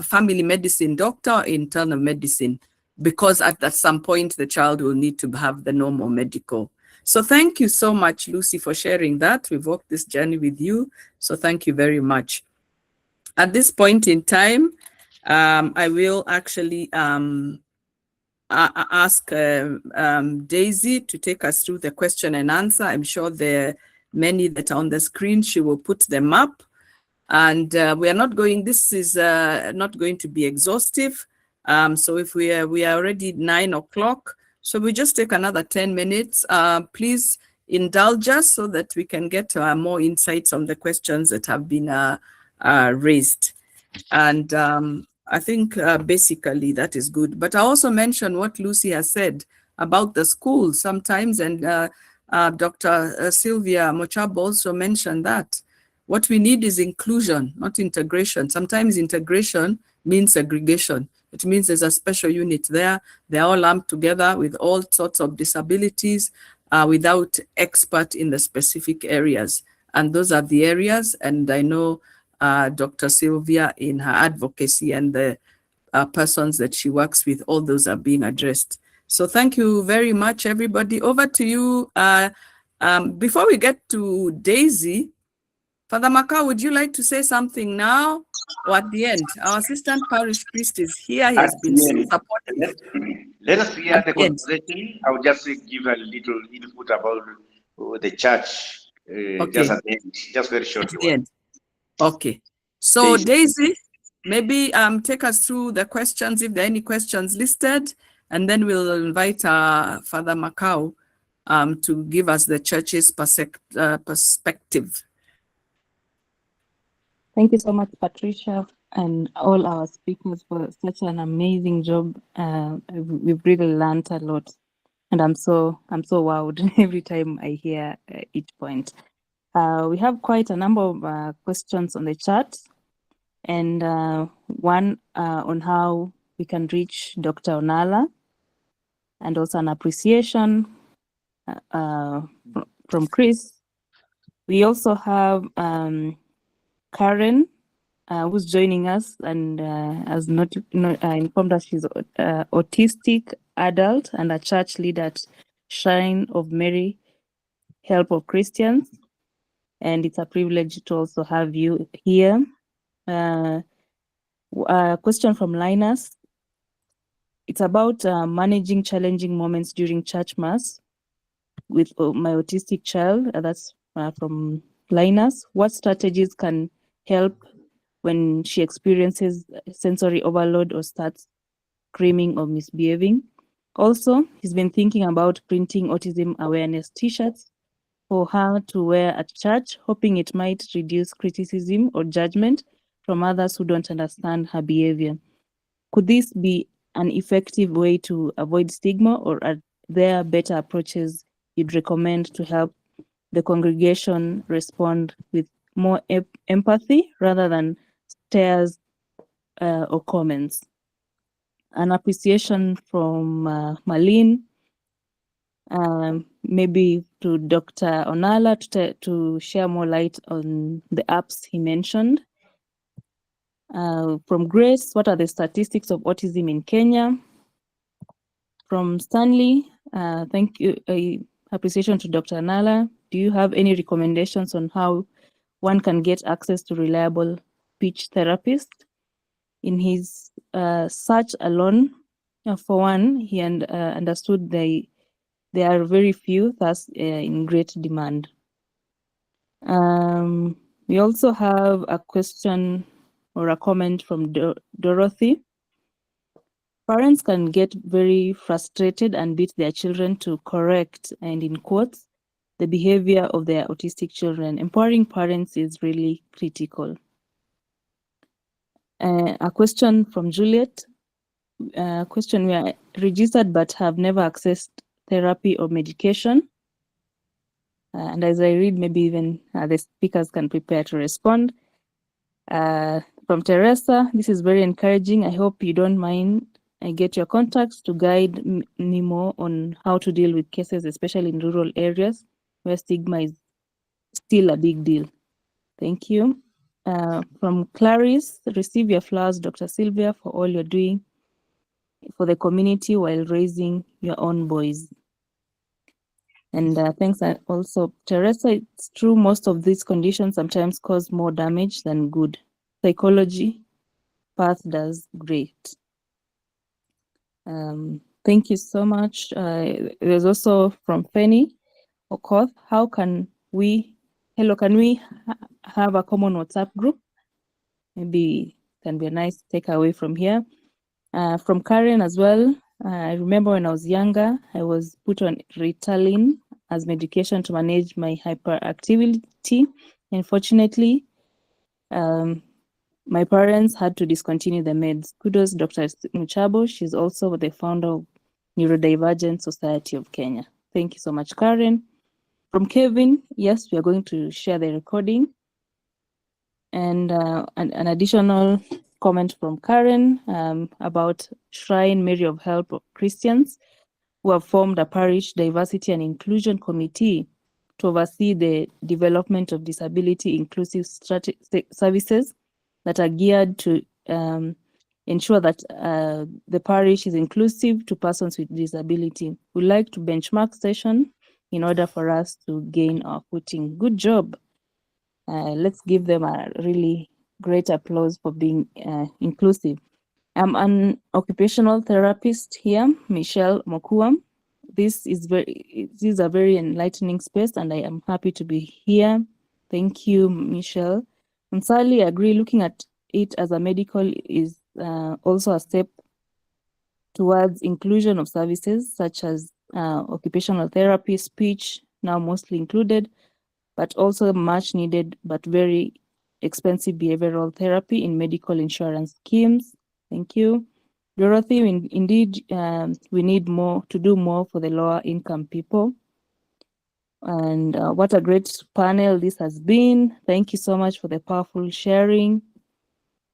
family medicine doctor, or internal medicine, because at some point the child will need to have the normal medical. So thank you so much, Lucy, for sharing that. We've walked this journey with you. So thank you very much. At this point in time, I will actually ask Daisy to take us through the question and answer. I'm sure there are many that are on the screen. She will put them up. And we are not going, this is not going to be exhaustive. So if we are already 9 o'clock, so we just take another 10 minutes. Please indulge us so that we can get more insights on the questions that have been raised. And I think basically that is good. But I also mentioned what Lucy has said about the schools sometimes, and Dr. Sylvia Mochab also mentioned that. What we need is inclusion, not integration. Sometimes integration means segregation. It means there's a special unit there. They're all lumped together with all sorts of disabilities without expert in the specific areas. And those are the areas, and I know Dr. Sylvia, in her advocacy and the persons that she works with, all those are being addressed. So thank you very much, everybody. Over to you. Before we get to Daisy, Father Macau, would you like to say something now or at the end? Our assistant parish priest is here. He has been so supportive. Let us hear At the the end. conversation. I will just give a little input about the church, Okay. just at the end, just very At shortly. the end. Okay. So Daisy. Daisy, maybe take us through the questions, if there are any questions listed, and then we'll invite Father Macau to give us the church's perspective. Thank you so much, Patricia, and all our speakers for such an amazing job. We've really learned a lot, and I'm so wowed every time I hear each point. We have quite a number of questions on the chat, and one on how we can reach Dr. Onala, and also an appreciation from Chris. We also have Karen, who's joining us and has not informed us she's autistic adult and a church leader at Shrine of Mary, Help of Christians. And it's a privilege to also have you here. A question from Linus. It's about managing challenging moments during church mass with my autistic child. That's from Linus. What strategies can help when she experiences sensory overload or starts screaming or misbehaving? Also, he's been thinking about printing autism awareness t-shirts for her to wear at church, hoping it might reduce criticism or judgment from others who don't understand her behavior. Could this be an effective way to avoid stigma, or are there better approaches you'd recommend to help the congregation respond with more empathy rather than stares or comments? An appreciation from Marlene, maybe to Dr. Onala to share more light on the apps he mentioned. From Grace, what are the statistics of autism in Kenya? From Stanley, thank you. Appreciation to Dr. Onala. Do you have any recommendations on how one can get access to reliable speech therapists? In his search alone, for one, he understood there are very few, thus in great demand. We also have a question or a comment from Dorothy. Parents can get very frustrated and beat their children to correct, and in quotes, the behavior of their autistic children. Empowering parents is really critical. A question from Juliet. Question: we are registered but have never accessed therapy or medication. And as I read, maybe even the speakers can prepare to respond. From Teresa, this is very encouraging. I hope you don't mind. I get your contacts to guide me more on how to deal with cases, especially in rural areas where stigma is still a big deal. Thank you. From Clarice, receive your flowers, Dr. Sylvia, for all you're doing for the community while raising your own boys. And thanks also, Teresa. It's true, most of these conditions sometimes cause more damage than good. Psychology path does great. Thank you so much. There's also from Penny Okoth, can we have a common WhatsApp group? Maybe can be a nice takeaway from here. From Karen as well, I remember when I was younger, I was put on Ritalin as medication to manage my hyperactivity. Unfortunately, my parents had to discontinue the meds. Kudos, Dr. Muchabo. She's also the founder of Neurodivergent Society of Kenya. Thank you so much, Karen. From Kevin, yes, we are going to share the recording. And an additional comment from Karen about Shrine Mary of Help of Christians, who have formed a parish diversity and inclusion committee to oversee the development of disability inclusive services that are geared to ensure that the parish is inclusive to persons with disability. We like to benchmark session in order for us to gain our footing. Good job. Let's give them a really great applause for being inclusive. I'm an occupational therapist here, Michelle Mokua. This is a very enlightening space, and I am happy to be here. Thank you, Michelle. And sadly, I agree, looking at it as a medical is also a step towards inclusion of services such as occupational therapy, speech, now mostly included, but also much needed but very expensive behavioral therapy in medical insurance schemes. Thank you. Dorothy, indeed, we need more to do more for the lower income people. And what a great panel this has been. Thank you so much for the powerful sharing.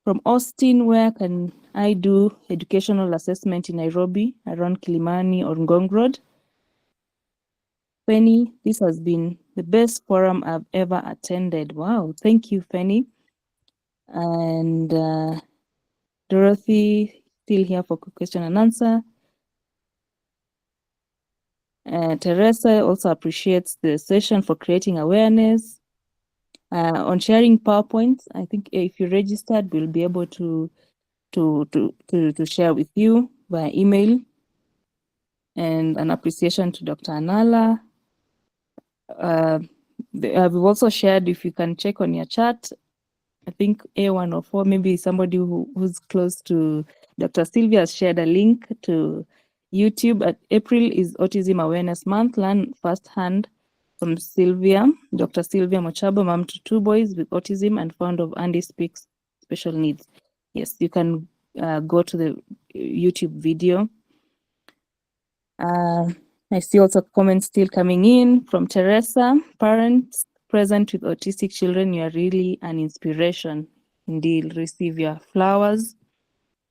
From Austin, where can I do educational assessment in Nairobi, around Kilimani or Ngong Road? Penny, this has been the best forum I've ever attended. Wow, thank you, Penny. And Dorothy, still here for question and answer. Teresa also appreciates the session for creating awareness. On sharing PowerPoints, I think if you registered, we'll be able to share with you via email. And an appreciation to Dr. Anala. We've also shared, if you can check on your chat, I think A104, maybe somebody who's close to Dr. Sylvia has shared a link to YouTube. At April is Autism Awareness Month. Learn firsthand from Sylvia, Dr. Sylvia Mochabo, mom to 2 boys with autism and founder of Andy Speaks Special Needs. Yes, you can go to the YouTube video. I see also comments still coming in from Teresa. Parents present with autistic children, you are really an inspiration. Indeed, receive your flowers.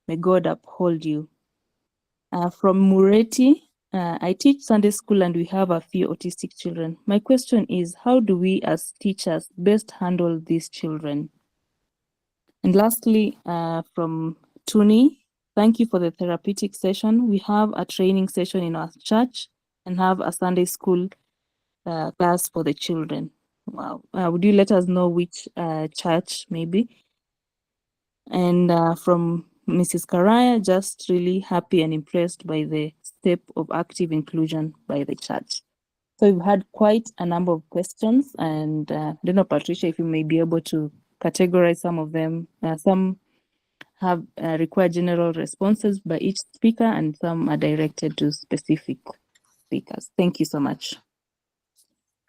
May God uphold you. From Mureti, I teach Sunday school and we have a few autistic children. My question is, how do we as teachers best handle these children? And lastly, from Tuni, thank you for the therapeutic session. We have a training session in our church and have a Sunday school class for the children. Wow. Would you let us know which church maybe? And from Mrs. Karaya, just really happy and impressed by the step of active inclusion by the church. So we've had quite a number of questions, and I don't know, Patricia, if you may be able to categorize some of them. Some have required general responses by each speaker, and some are directed to specific speakers. Thank you so much.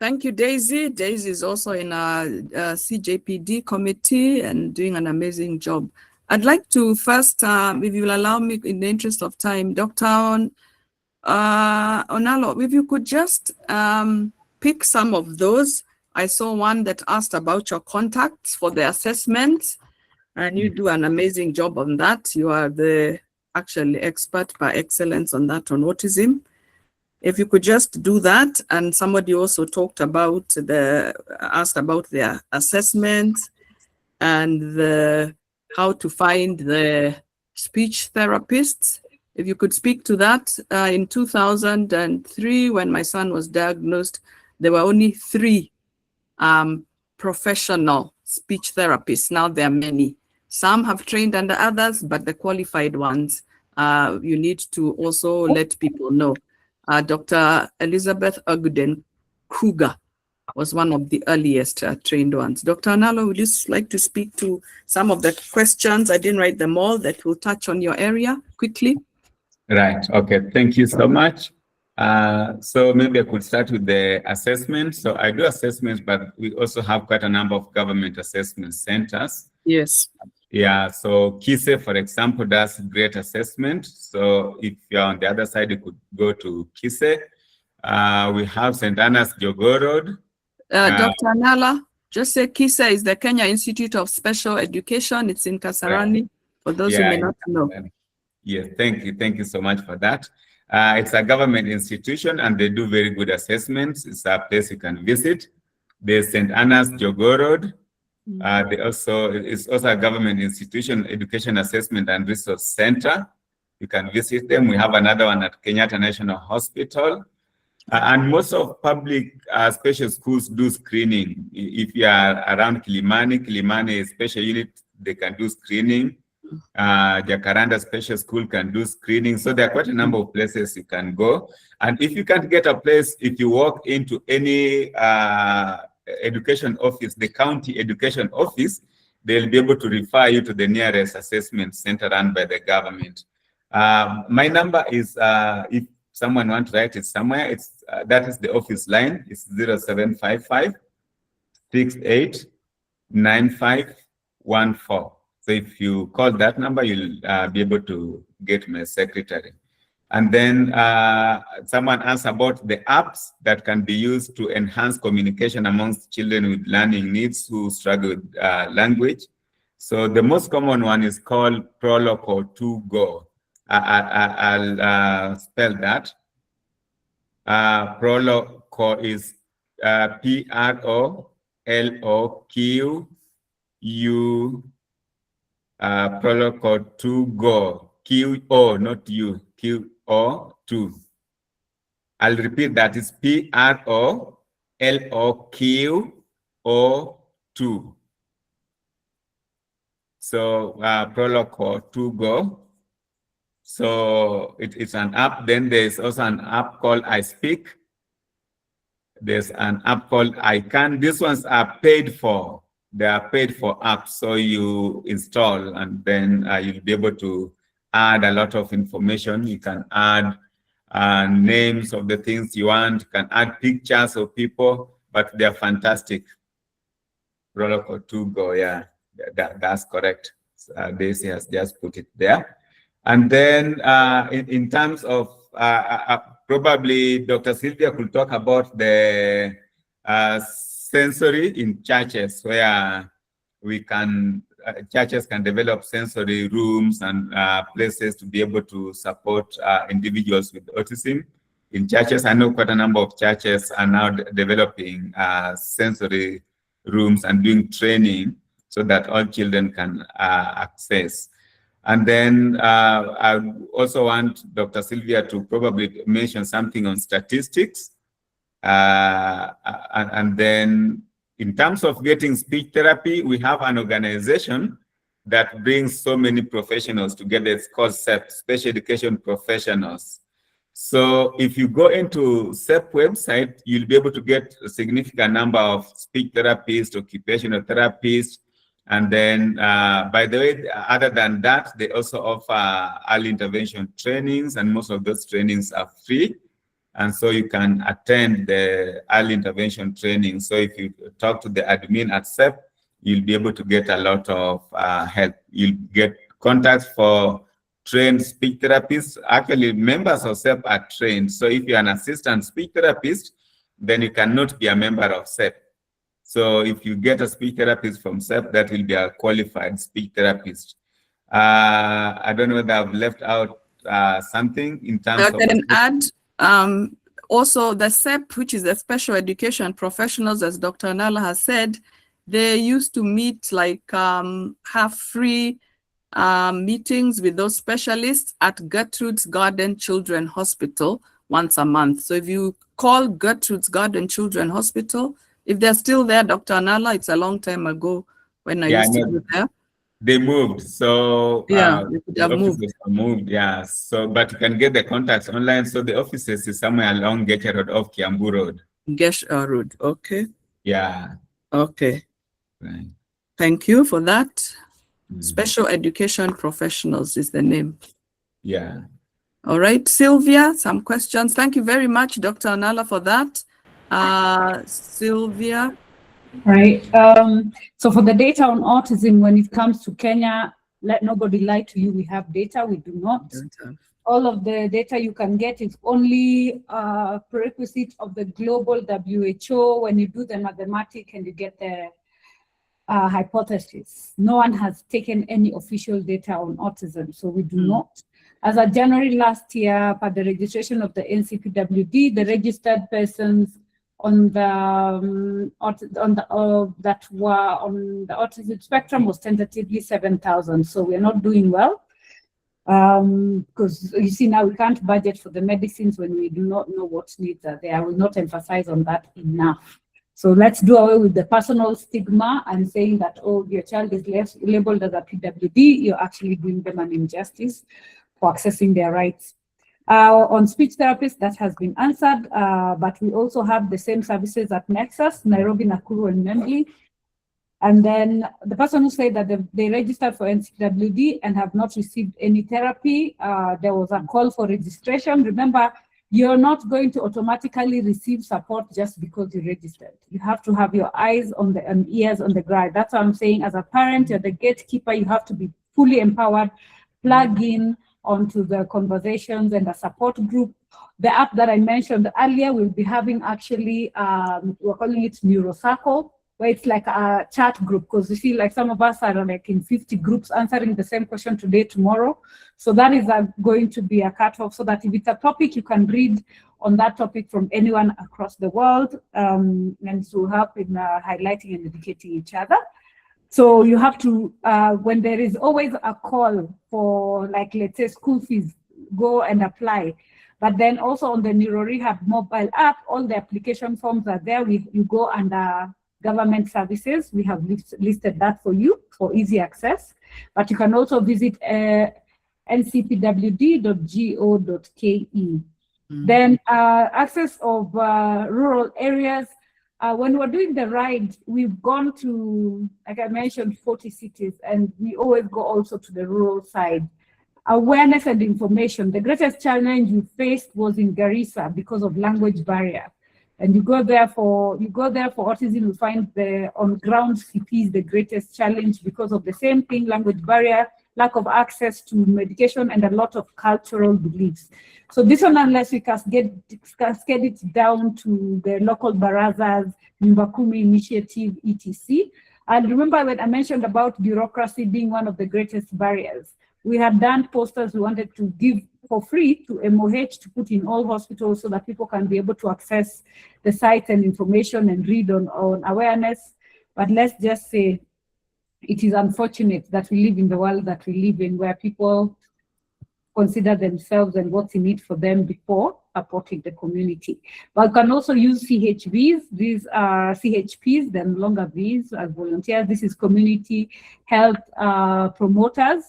Thank you, Daisy. Daisy is also in our CJPD committee and doing an amazing job. I'd like to first, if you will allow me, in the interest of time, Dr. Onalo, if you could just pick some of those. I saw one that asked about your contacts for the assessment, and you do an amazing job on that. You are the actually expert by excellence on that, on autism. If you could just do that. And somebody also talked about asked about the assessment and how to find the speech therapists. If you could speak to that. In 2003, when my son was diagnosed, there were only 3 professional speech therapists. Now there are many. Some have trained under others, but the qualified ones, you need to also let people know. Dr. Elizabeth Ogden Kruger was one of the earliest trained ones. Dr. Analo, would you like to speak to some of the questions? I didn't write them all, that will touch on your area quickly. Right. Okay. Thank you so much. So maybe I could start with the assessment. So I do assessments, but we also have quite a number of government assessment centers. Yes. Yeah. So KISE, for example, does great assessment. So if you're on the other side, you could go to KISE. We have St. Anna's Jogoo Road. Dr. Nala, just say KISE is the Kenya Institute of Special Education. It's in Kasarani, right, for those who may not know. Yes, thank you. Thank you so much for that. It's a government institution and they do very good assessments. It's a place you can visit. There's St. Anna's Jogoo Road. It's also a government institution, education assessment and resource center. You can visit them. We have another one at Kenyatta National Hospital. And most of public special schools do screening. If you are around Kilimani special unit, they can do screening. Jacaranda Special School can do screening. So there are quite a number of places you can go. And if you can't get a place, if you walk into any education office, the county education office, they'll be able to refer you to the nearest assessment center run by the government. My number is, if someone wants to write it somewhere, it's that is the office line. It's 0755 68 9514. So if you call that number, you'll be able to get my secretary. And then someone asked about the apps that can be used to enhance communication amongst children with learning needs who struggle with language. So the most common one is called Proloco 2Go. I'll spell that. Proloco is Proloqu. Proloco 2Go. Q-O, not you. Q-O-2. I'll repeat that. It's Proloqo2. So Proloco 2Go. So it's an app. Then there's also an app called I Speak. There's an app called I Can. These ones are paid for. They are paid for apps. So you install and then you'll be able to add a lot of information. You can add names of the things you want. You can add pictures of people, but they're fantastic. Proloco 2Go, yeah, that's correct. Daisy has just put it there. And then in terms of, probably Dr. Sylvia could talk about the sensory in churches, where we can, churches can develop sensory rooms and places to be able to support individuals with autism. In churches, I know quite a number of churches are now developing sensory rooms and doing training so that all children can access. And then I also want Dr. Sylvia to probably mention something on statistics. And then in terms of getting speech therapy, we have an organization that brings so many professionals together. It's called SEP, Special Education Professionals. So if you go into SEP website, you'll be able to get a significant number of speech therapists, occupational therapists. And then, by the way, other than that, they also offer early intervention trainings, and most of those trainings are free. And so you can attend the early intervention training. So if you talk to the admin at SEP, you'll be able to get a lot of help. You'll get contacts for trained speech therapists. Actually, members of SEP are trained. So if you're an assistant speech therapist, then you cannot be a member of SEP. So if you get a speech therapist from SEP, that will be a qualified speech therapist. I don't know whether I've left out something in terms of... I can add also the SEP, which is the Special Education Professionals, as Dr. Nala has said, they used to meet, like have free meetings with those specialists at Gertrude's Garden Children Hospital once a month. So if you call Gertrude's Garden Children Hospital, if they're still there, Dr. Nala, it's a long time ago when I used to be there. They moved, so yeah, the offices moved, yeah. So, but you can get the contacts online. So the offices is somewhere along Gesha Road off Kiambu Road. Gesha Road, okay. Yeah. Okay. Right. Thank you for that. Special Education Professionals is the name. Yeah. All right, Sylvia, some questions. Thank you very much, Dr. Nala, for that. Sylvia. Right. So for the data on autism, when it comes to Kenya, let nobody lie to you. We have data. We do not. All of the data you can get is only a prerequisite of the global WHO. When you do the mathematics and you get the hypothesis, no one has taken any official data on autism. So we do not. As of January last year, for the registration of the NCPWD, the registered persons on the that were on the autism spectrum was tentatively 7,000. So we're not doing well. Because you see now we can't budget for the medicines when we do not know what needs are there. I will not emphasize on that enough. So let's do away with the personal stigma and saying that, oh, your child is labeled as a PWD, you're actually doing them an injustice for accessing their rights. On speech therapists, that has been answered, but we also have the same services at Nexus, Nairobi, Nakuru, and Membley. And then the person who said that they registered for NCWD and have not received any therapy, there was a call for registration. Remember, you're not going to automatically receive support just because you registered. You have to have your eyes on the and ears on the ground. That's what I'm saying. As a parent, you're the gatekeeper. You have to be fully empowered, plug in onto the conversations and the support group. The app that I mentioned earlier, we'll be having actually, we're calling it NeuroCircle, where it's like a chat group, because you see like some of us are like in 50 groups answering the same question today, tomorrow. So that is going to be a cutoff so that if it's a topic, you can read on that topic from anyone across the world, and to help in highlighting and educating each other. So you have to, when there is always a call for like, let's say school fees, go and apply. But then also on the Neuro Rehab mobile app, all the application forms are there. You go under government services. We have listed that for you for easy access. But you can also visit ncpwd.go.ke. Then access of rural areas. When we're doing the ride, we've gone to, like I mentioned, 40 cities, and we always go also to the rural side. Awareness and information. The greatest challenge we faced was in Garissa because of language barrier. And you go there for autism, you find the on-ground CP is the greatest challenge because of the same thing, language barrier, lack of access to medication, and a lot of cultural beliefs. So this one, unless we cascade it down to the local barazas, Nyumba Kumi initiative, etc. And remember when I mentioned about bureaucracy being one of the greatest barriers. We had done posters we wanted to give for free to MOH to put in all hospitals so that people can be able to access the sites and information and read on awareness. But let's just say it is unfortunate that we live in the world that we live in, where people consider themselves and what's in it for them before supporting the community. But we can also use CHVs. These are CHPs, then longer Vs as volunteers. This is community health promoters.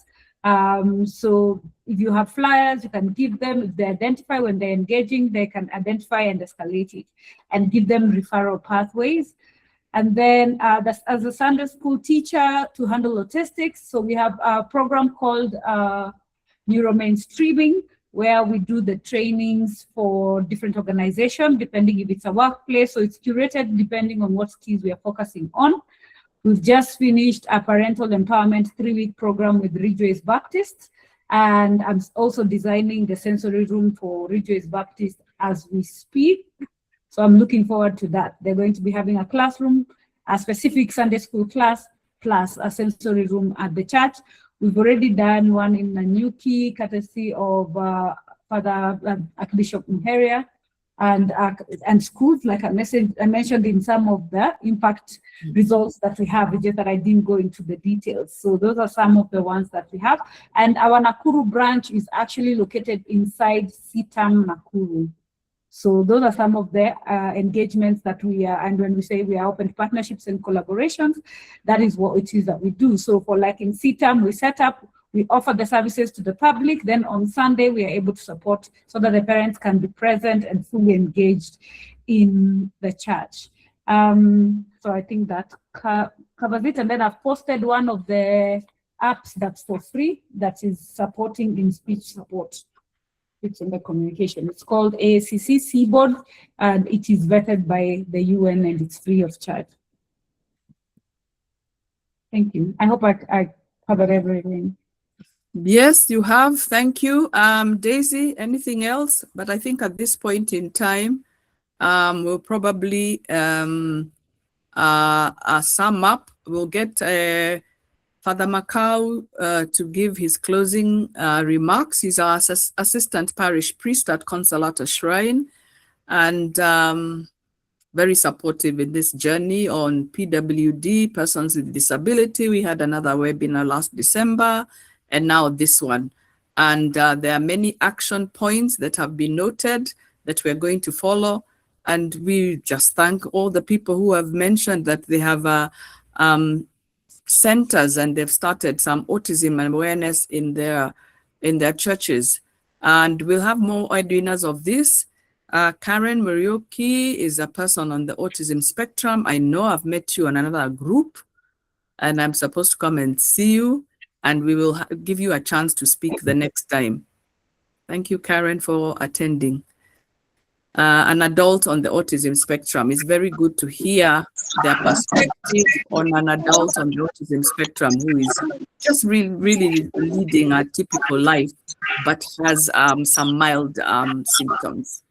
So if you have flyers, you can give them, if they identify when they're engaging, they can identify and escalate it and give them referral pathways. And then as a Sunday school teacher to handle autistics, so we have a program called Neuro Mainstreaming, where we do the trainings for different organizations, depending if it's a workplace, so it's curated depending on what skills we are focusing on. We've just finished a parental empowerment 3-week program with Ridgeway's Baptist, and I'm also designing the sensory room for Ridgeway's Baptist as we speak. So I'm looking forward to that. They're going to be having a classroom, a specific Sunday school class, plus a sensory room at the church. We've already done one in Nanyuki, courtesy of Father Archbishop Muheria, and schools, like I mentioned in some of the impact results that we have, just that I didn't go into the details. So those are some of the ones that we have. And our Nakuru branch is actually located inside CITAM Nakuru. So those are some of the engagements that we are, and when we say we are open to partnerships and collaborations, that is what it is that we do. So for like in CITAM, we set up, we offer the services to the public, then on Sunday we are able to support so that the parents can be present and fully engaged in the church. So I think that covers it. And then I've posted one of the apps that's for free, that is supporting in speech support. It's in the communication. It's called AACC Seaboard, and it is vetted by the UN, and it's free of charge. Thank you. I hope I covered everything. Yes, you have. Thank you. Daisy, anything else? But I think at this point in time, we'll probably sum up. We'll get Father Macau to give his closing remarks. He's our assistant parish priest at Consolata Shrine. And very supportive in this journey on PWD, persons with disability. We had another webinar last December, and now this one. And there are many action points that have been noted that we're going to follow. And we just thank all the people who have mentioned that they have centers and they've started some autism awareness in their churches. And we'll have more webinas of this. Karen Marioki is a person on the autism spectrum. I know I've met you on another group, and I'm supposed to come and see you, and we will give you a chance to speak the next time. Thank you, Karen, for attending. An adult on the autism spectrum. It's very good to hear their perspective on an adult on the autism spectrum who is just really leading a typical life, but has some mild symptoms.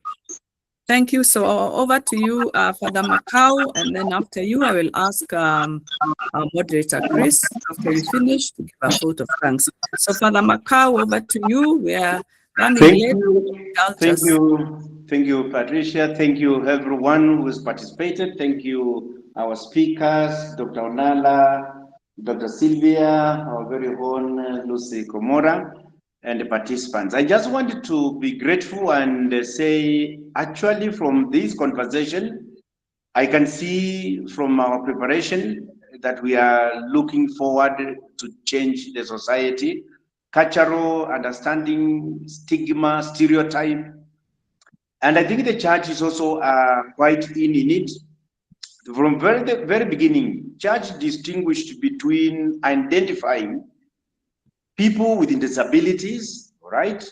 Thank you. So over to you, Father Macau, and then after you, I will ask our moderator, Chris, after you finish, to give a vote of thanks. So Father Macau, over to you. We are running late. Thank you, Patricia. Thank you, everyone who has participated. Thank you, our speakers, Dr. Onala, Dr. Sylvia, our very own Lucy Komora, and the participants. I just wanted to be grateful and say, actually, from this conversation, I can see from our preparation that we are looking forward to change the society, cultural understanding, stigma, stereotype. And I think the church is also quite in it. From the very beginning, church distinguished between identifying people with disabilities, right?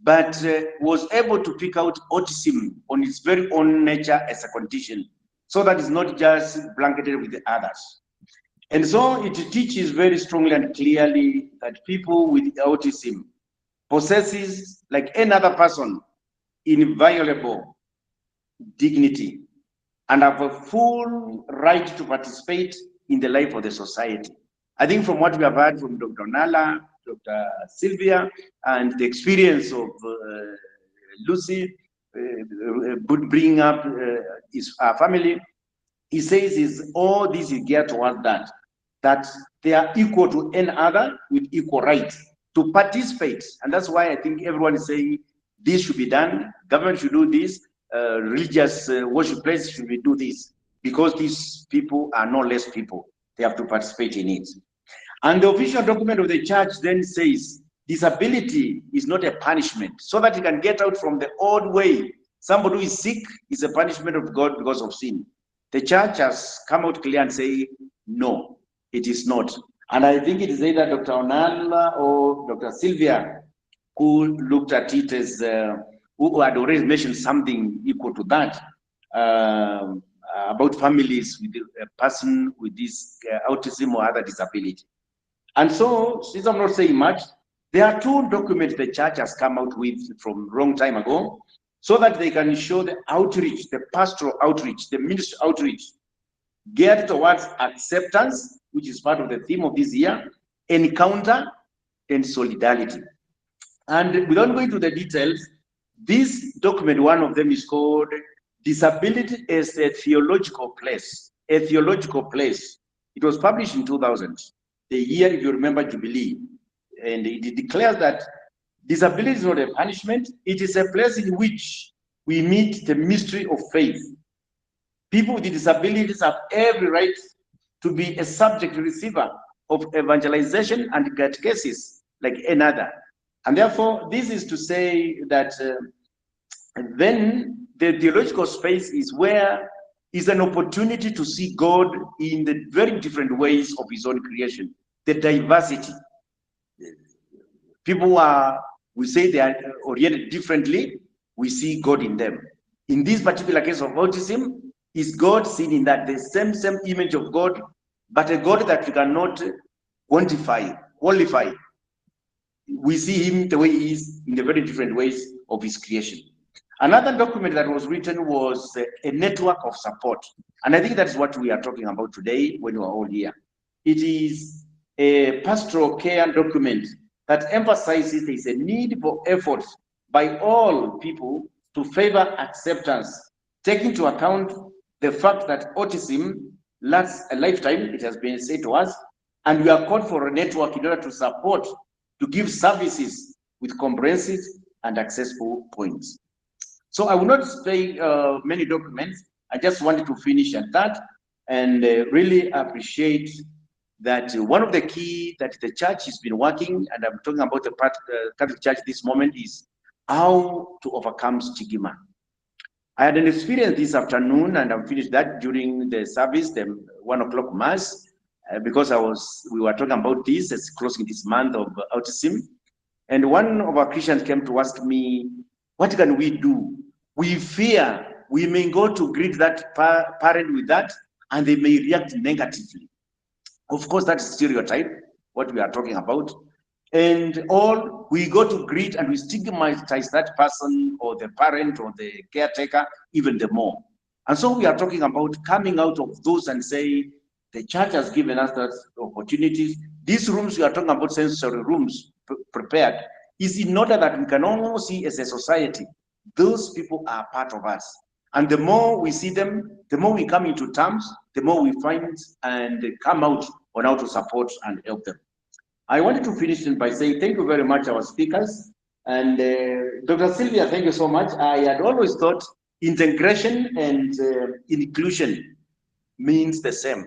But was able to pick out autism on its very own nature as a condition, so that it's not just blanketed with the others. And so it teaches very strongly and clearly that people with autism possesses, like any other person, inviolable dignity and have a full right to participate in the life of the society. I think from what we have heard from Dr. Nala, Dr. Sylvia, and the experience of Lucy bringing up his family, he says is all this is geared towards that they are equal to any other with equal rights to participate. And that's why I think everyone is saying this should be done, government should do this, religious worship places should do this, because these people are no less people. They have to participate in it. And the official document of the church then says disability is not a punishment, so that you can get out from the old way. Somebody who is sick is a punishment of God because of sin. The church has come out clear and say, no, it is not. And I think it is either Dr. Onala or Dr. Sylvia who looked at it as, who had already mentioned something equal to that, about families with a person with this autism or other disability. And so, since I'm not saying much, there are two documents the church has come out with from a long time ago, so that they can show the outreach, the pastoral outreach, the ministry outreach, geared towards acceptance, which is part of the theme of this year, encounter, and solidarity. And without going to the details, this document, one of them is called Disability as a Theological Place. A Theological Place. It was published in 2000, the year, if you remember, Jubilee. And it declares that disability is not a punishment. It is a place in which we meet the mystery of faith. People with disabilities have every right to be a subject receiver of evangelization and catechesis like another. And therefore, this is to say that then the theological space is where is an opportunity to see God in the very different ways of his own creation, the diversity. People who are, we say they are oriented differently, we see God in them. In this particular case of autism, is God seen in that the same image of God, but a God that we cannot quantify, qualify. We see him the way he is in the very different ways of his creation. Another document that was written was a network of support. And I think that's what we are talking about today when we are all here. It is a pastoral care document that emphasizes there is a need for efforts by all people to favor acceptance, taking into account the fact that autism lasts a lifetime, it has been said to us, and we are called for a network in order to support, to give services with comprehensive and accessible points. So I will not say many documents. I just wanted to finish at that, and really appreciate that one of the key that the church has been working, and I'm talking about the Catholic Church this moment, is how to overcome stigma. I had an experience this afternoon, and I finished that during the service, the 1 o'clock mass, because we were talking about this as closing this month of autism. And one of our Christians came to ask me, what can we do? We fear we may go to greet that parent with that, and they may react negatively. Of course, that's stereotype, what we are talking about. And all we go to greet and we stigmatize that person or the parent or the caretaker even the more. And so we are talking about coming out of those and say, the church has given us that opportunities. These rooms we are talking about, sensory rooms prepared, is in order that we can all see as a society, those people are part of us. And the more we see them, the more we come into terms, the more we find and come out on how to support and help them. I wanted to finish by saying thank you very much, our speakers. And Dr. Sylvia, thank you so much. I had always thought integration and inclusion means the same,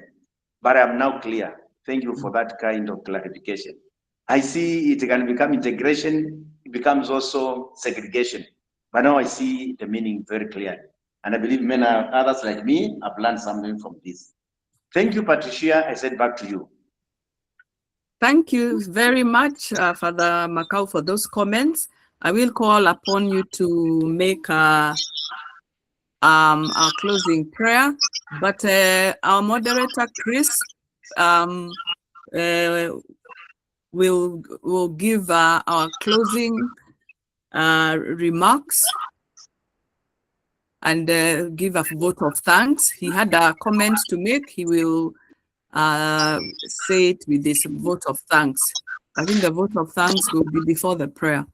but I'm now clear. Thank you for that kind of clarification. I see it can become integration, it becomes also segregation. But now I see the meaning very clearly. And I believe many others like me have learned something from this. Thank you, Patricia. I said back to you. Thank you very much, Father Macau, for those comments. I will call upon you to make our closing prayer, but our moderator, Chris, will give our closing remarks and give a vote of thanks. He had a comment to make. He will say it with this vote of thanks. I think the vote of thanks will be before the prayer.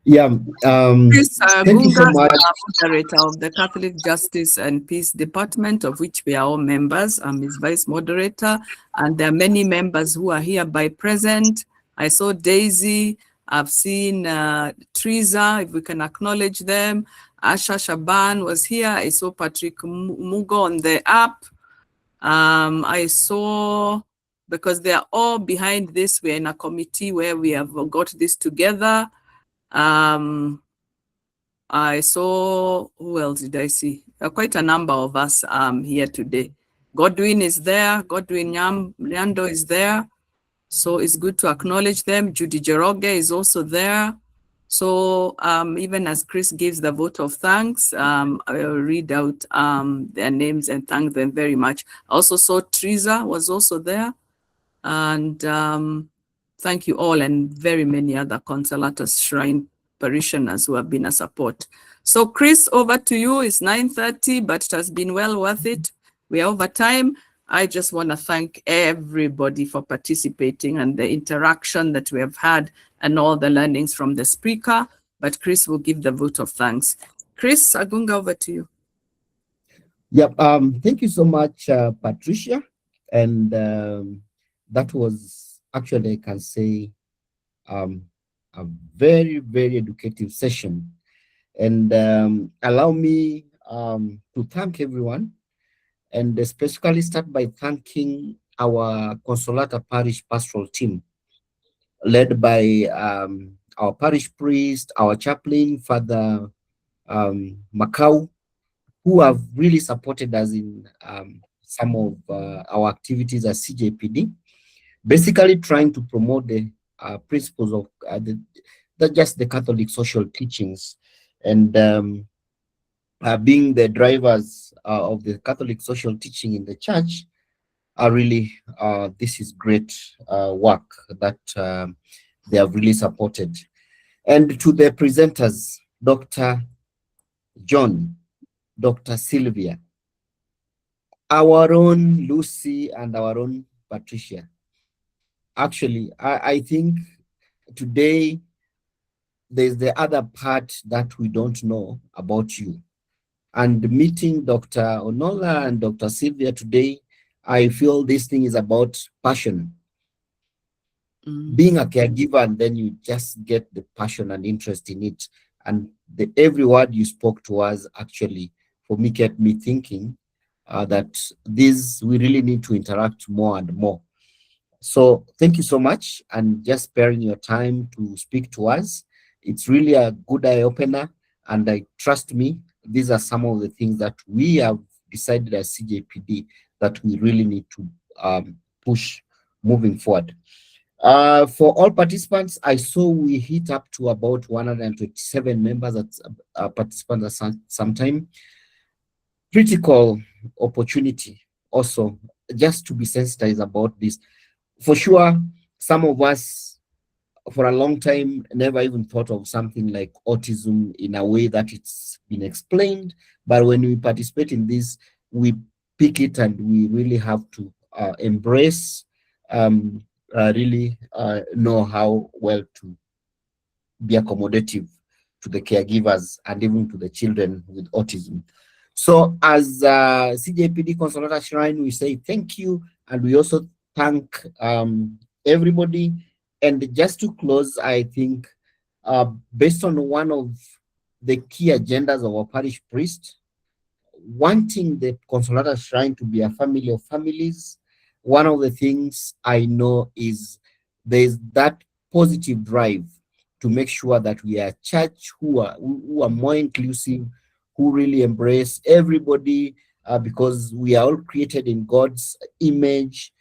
Yeah. Chris Thank you so Gunga, much. moderator of the Catholic Justice and Peace Department, of which we are all members. I'm his vice moderator, and there are many members who are hereby present. I saw Daisy. I've seen Teresa, if we can acknowledge them. Asha Shaban was here. I saw Patrick Mugo on the app. I saw, because they are all behind this, we're in a committee where we have got this together. I saw, who else did I see? Quite a number of us here today. Godwin is there. Godwin Nyando is there. So it's good to acknowledge them. Judy Jeroge is also there. So even as Chris gives the vote of thanks, I'll read out their names and thank them very much. I also saw Teresa was also there. And thank you all, and very many other Consolatus Shrine parishioners who have been a support. So Chris, over to you. It's 9:30, but it has been well worth it. We are over time. I just want to thank everybody for participating and the interaction that we have had and all the learnings from the speaker. But Chris will give the vote of thanks. Chris Agunga, over to you. Yep. Thank you so much, Patricia. And that was actually, I can say, a very, very educative session. And allow me to thank everyone, and especially start by thanking our Consolata Parish Pastoral team, led by our parish priest, our chaplain, Father Macau, who have really supported us in some of our activities as CJPD, basically trying to promote the principles of just the Catholic social teachings, and being the drivers of the Catholic social teaching in the church. Are really, this is great work that they have really supported. And to the presenters, Dr. John, Dr. Sylvia, our own Lucy, and our own Patricia. Actually, I think today there's the other part that we don't know about you. And meeting Dr. Onola and Dr. Sylvia today, I feel this thing is about passion. Being a caregiver, and then you just get the passion and interest in it. And every word you spoke to us actually, for me, kept me thinking that we really need to interact more and more. So thank you so much, and just sparing your time to speak to us. It's really a good eye opener, and trust me, these are some of the things that we have decided as CJPD that we really need to push moving forward. For all participants, I saw we hit up to about 127 members at participants at some time. Critical opportunity also, just to be sensitized about this. For sure, some of us for a long time never even thought of something like autism in a way that it's been explained, but when we participate in this, we pick it, and we really have to embrace, really know how well to be accommodative to the caregivers and even to the children with autism. So as CJPD Consolata Shrine, we say thank you, and we also thank everybody. And just to close, I think based on one of the key agendas of our parish priest, wanting the Consolata Shrine to be a family of families, one of the things I know is there's that positive drive to make sure that we are a church who are more inclusive, who really embrace everybody, because we are all created in God's image.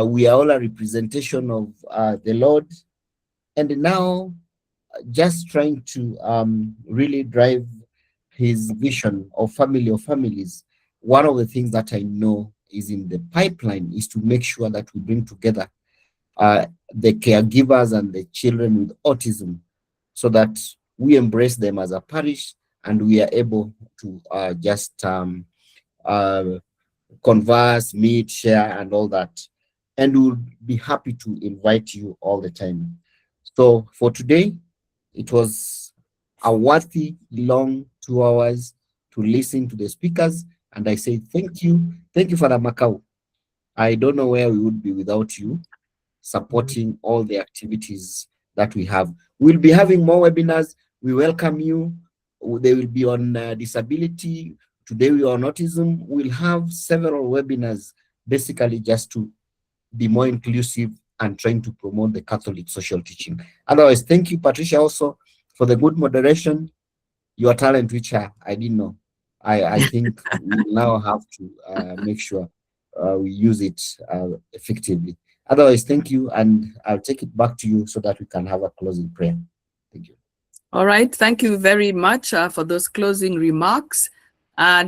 We are all a representation of the Lord. And now just trying to really drive his vision of family of families. One of the things that I know is in the pipeline is to make sure that we bring together the caregivers and the children with autism, so that we embrace them as a parish, and we are able to just converse, meet, share, and all that. And we'll be happy to invite you all the time. So for today, it was a worthy long 2 hours to listen to the speakers, and I say thank you. Thank you, Father Macau. I don't know where we would be without you supporting all the activities that we have. We'll be having more webinars. We welcome you. They will be on disability. Today we are on autism. We'll have several webinars, basically just to be more inclusive and trying to promote the Catholic social teaching. Otherwise, thank you, Patricia, also for the good moderation. Your talent, which I didn't know. I think we now have to make sure we use it effectively. Otherwise, thank you, and I'll take it back to you so that we can have a closing prayer. Thank you. All right, thank you very much for those closing remarks.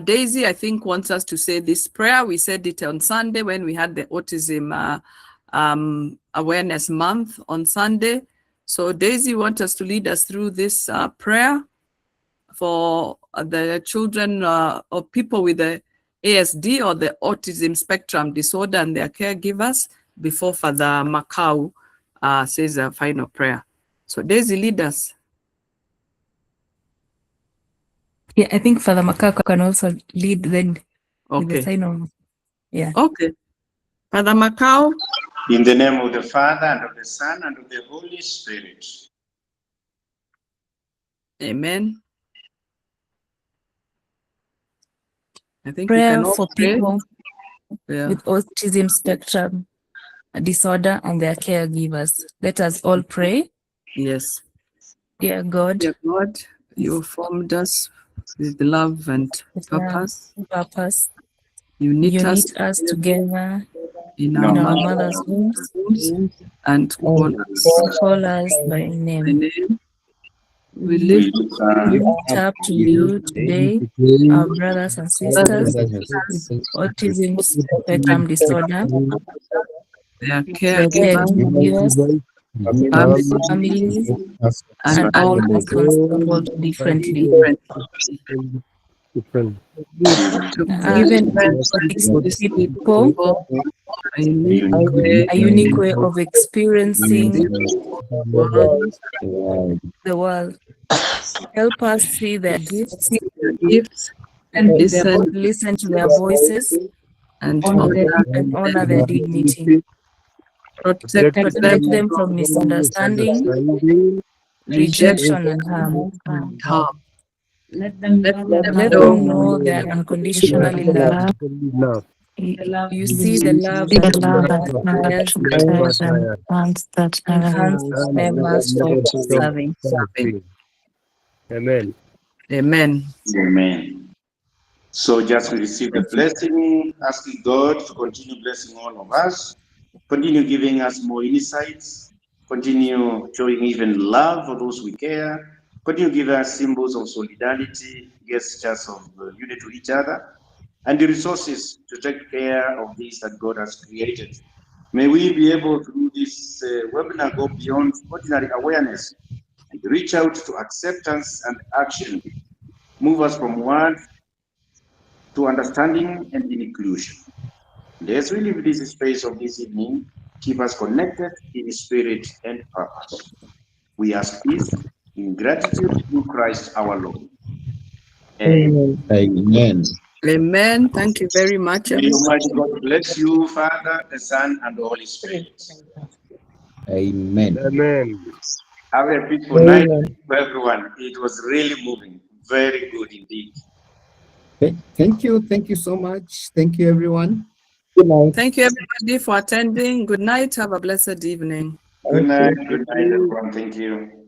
Daisy, I think, wants us to say this prayer. We said it on Sunday when we had the Autism Awareness Month on Sunday. So Daisy wants us to lead us through this prayer for the children or people with the ASD or the Autism Spectrum Disorder and their caregivers before Father Macau says a final prayer. So Daisy, lead us. Yeah, I think Father Macau can also lead then with the Okay. sign of, yeah. Okay. Father Macau. In the name of the Father, and of the Son, and of the Holy Spirit. Amen. I think we Prayer can all for pray. people Yeah. with autism spectrum disorder and their caregivers. Let us all pray. Yes. Dear God, Dear God, you formed us with love and purpose. You knit us together in in our our mother's mother's wombs wombs and call us call us by by name. name. We lift Lift up to you today our brothers and sisters with autism spectrum disorder, their their caregivers, caregivers, families, and all who can support differently. Given these people a unique way a unique way of experiencing world. the world. Help us see their gifts, Their gifts, listen to their voices, and and honor their dignity. protect Protect them from misunderstanding, rejection, and harm. harm. Let them Let them know they are unconditionally loved. You see the love that requires and hands never stop serving. Amen. Amen. Amen. So just receive the blessing, asking God to continue blessing all of us, continue giving us more insights, continue showing even love for those we care, continue giving us symbols of solidarity, gestures of unity to each other, and the resources to take care of this that God has created. May we be able to do this webinar go beyond ordinary awareness and reach out to acceptance and action, move us from word to understanding and inclusion. And as we leave this space of this evening, keep us connected in spirit and purpose. We ask this in gratitude through Christ our Lord. Amen. Amen. Amen. Thank you very much. May Almighty God bless you, Father, the Son, and the Holy Spirit. Amen. Amen. Have a peaceful night for everyone. It was really moving. Very good indeed. Thank you. Thank you so much. Thank you, everyone. Good night. Thank you, everybody, for attending. Good night. Have a blessed evening. Good night, everyone. Thank you.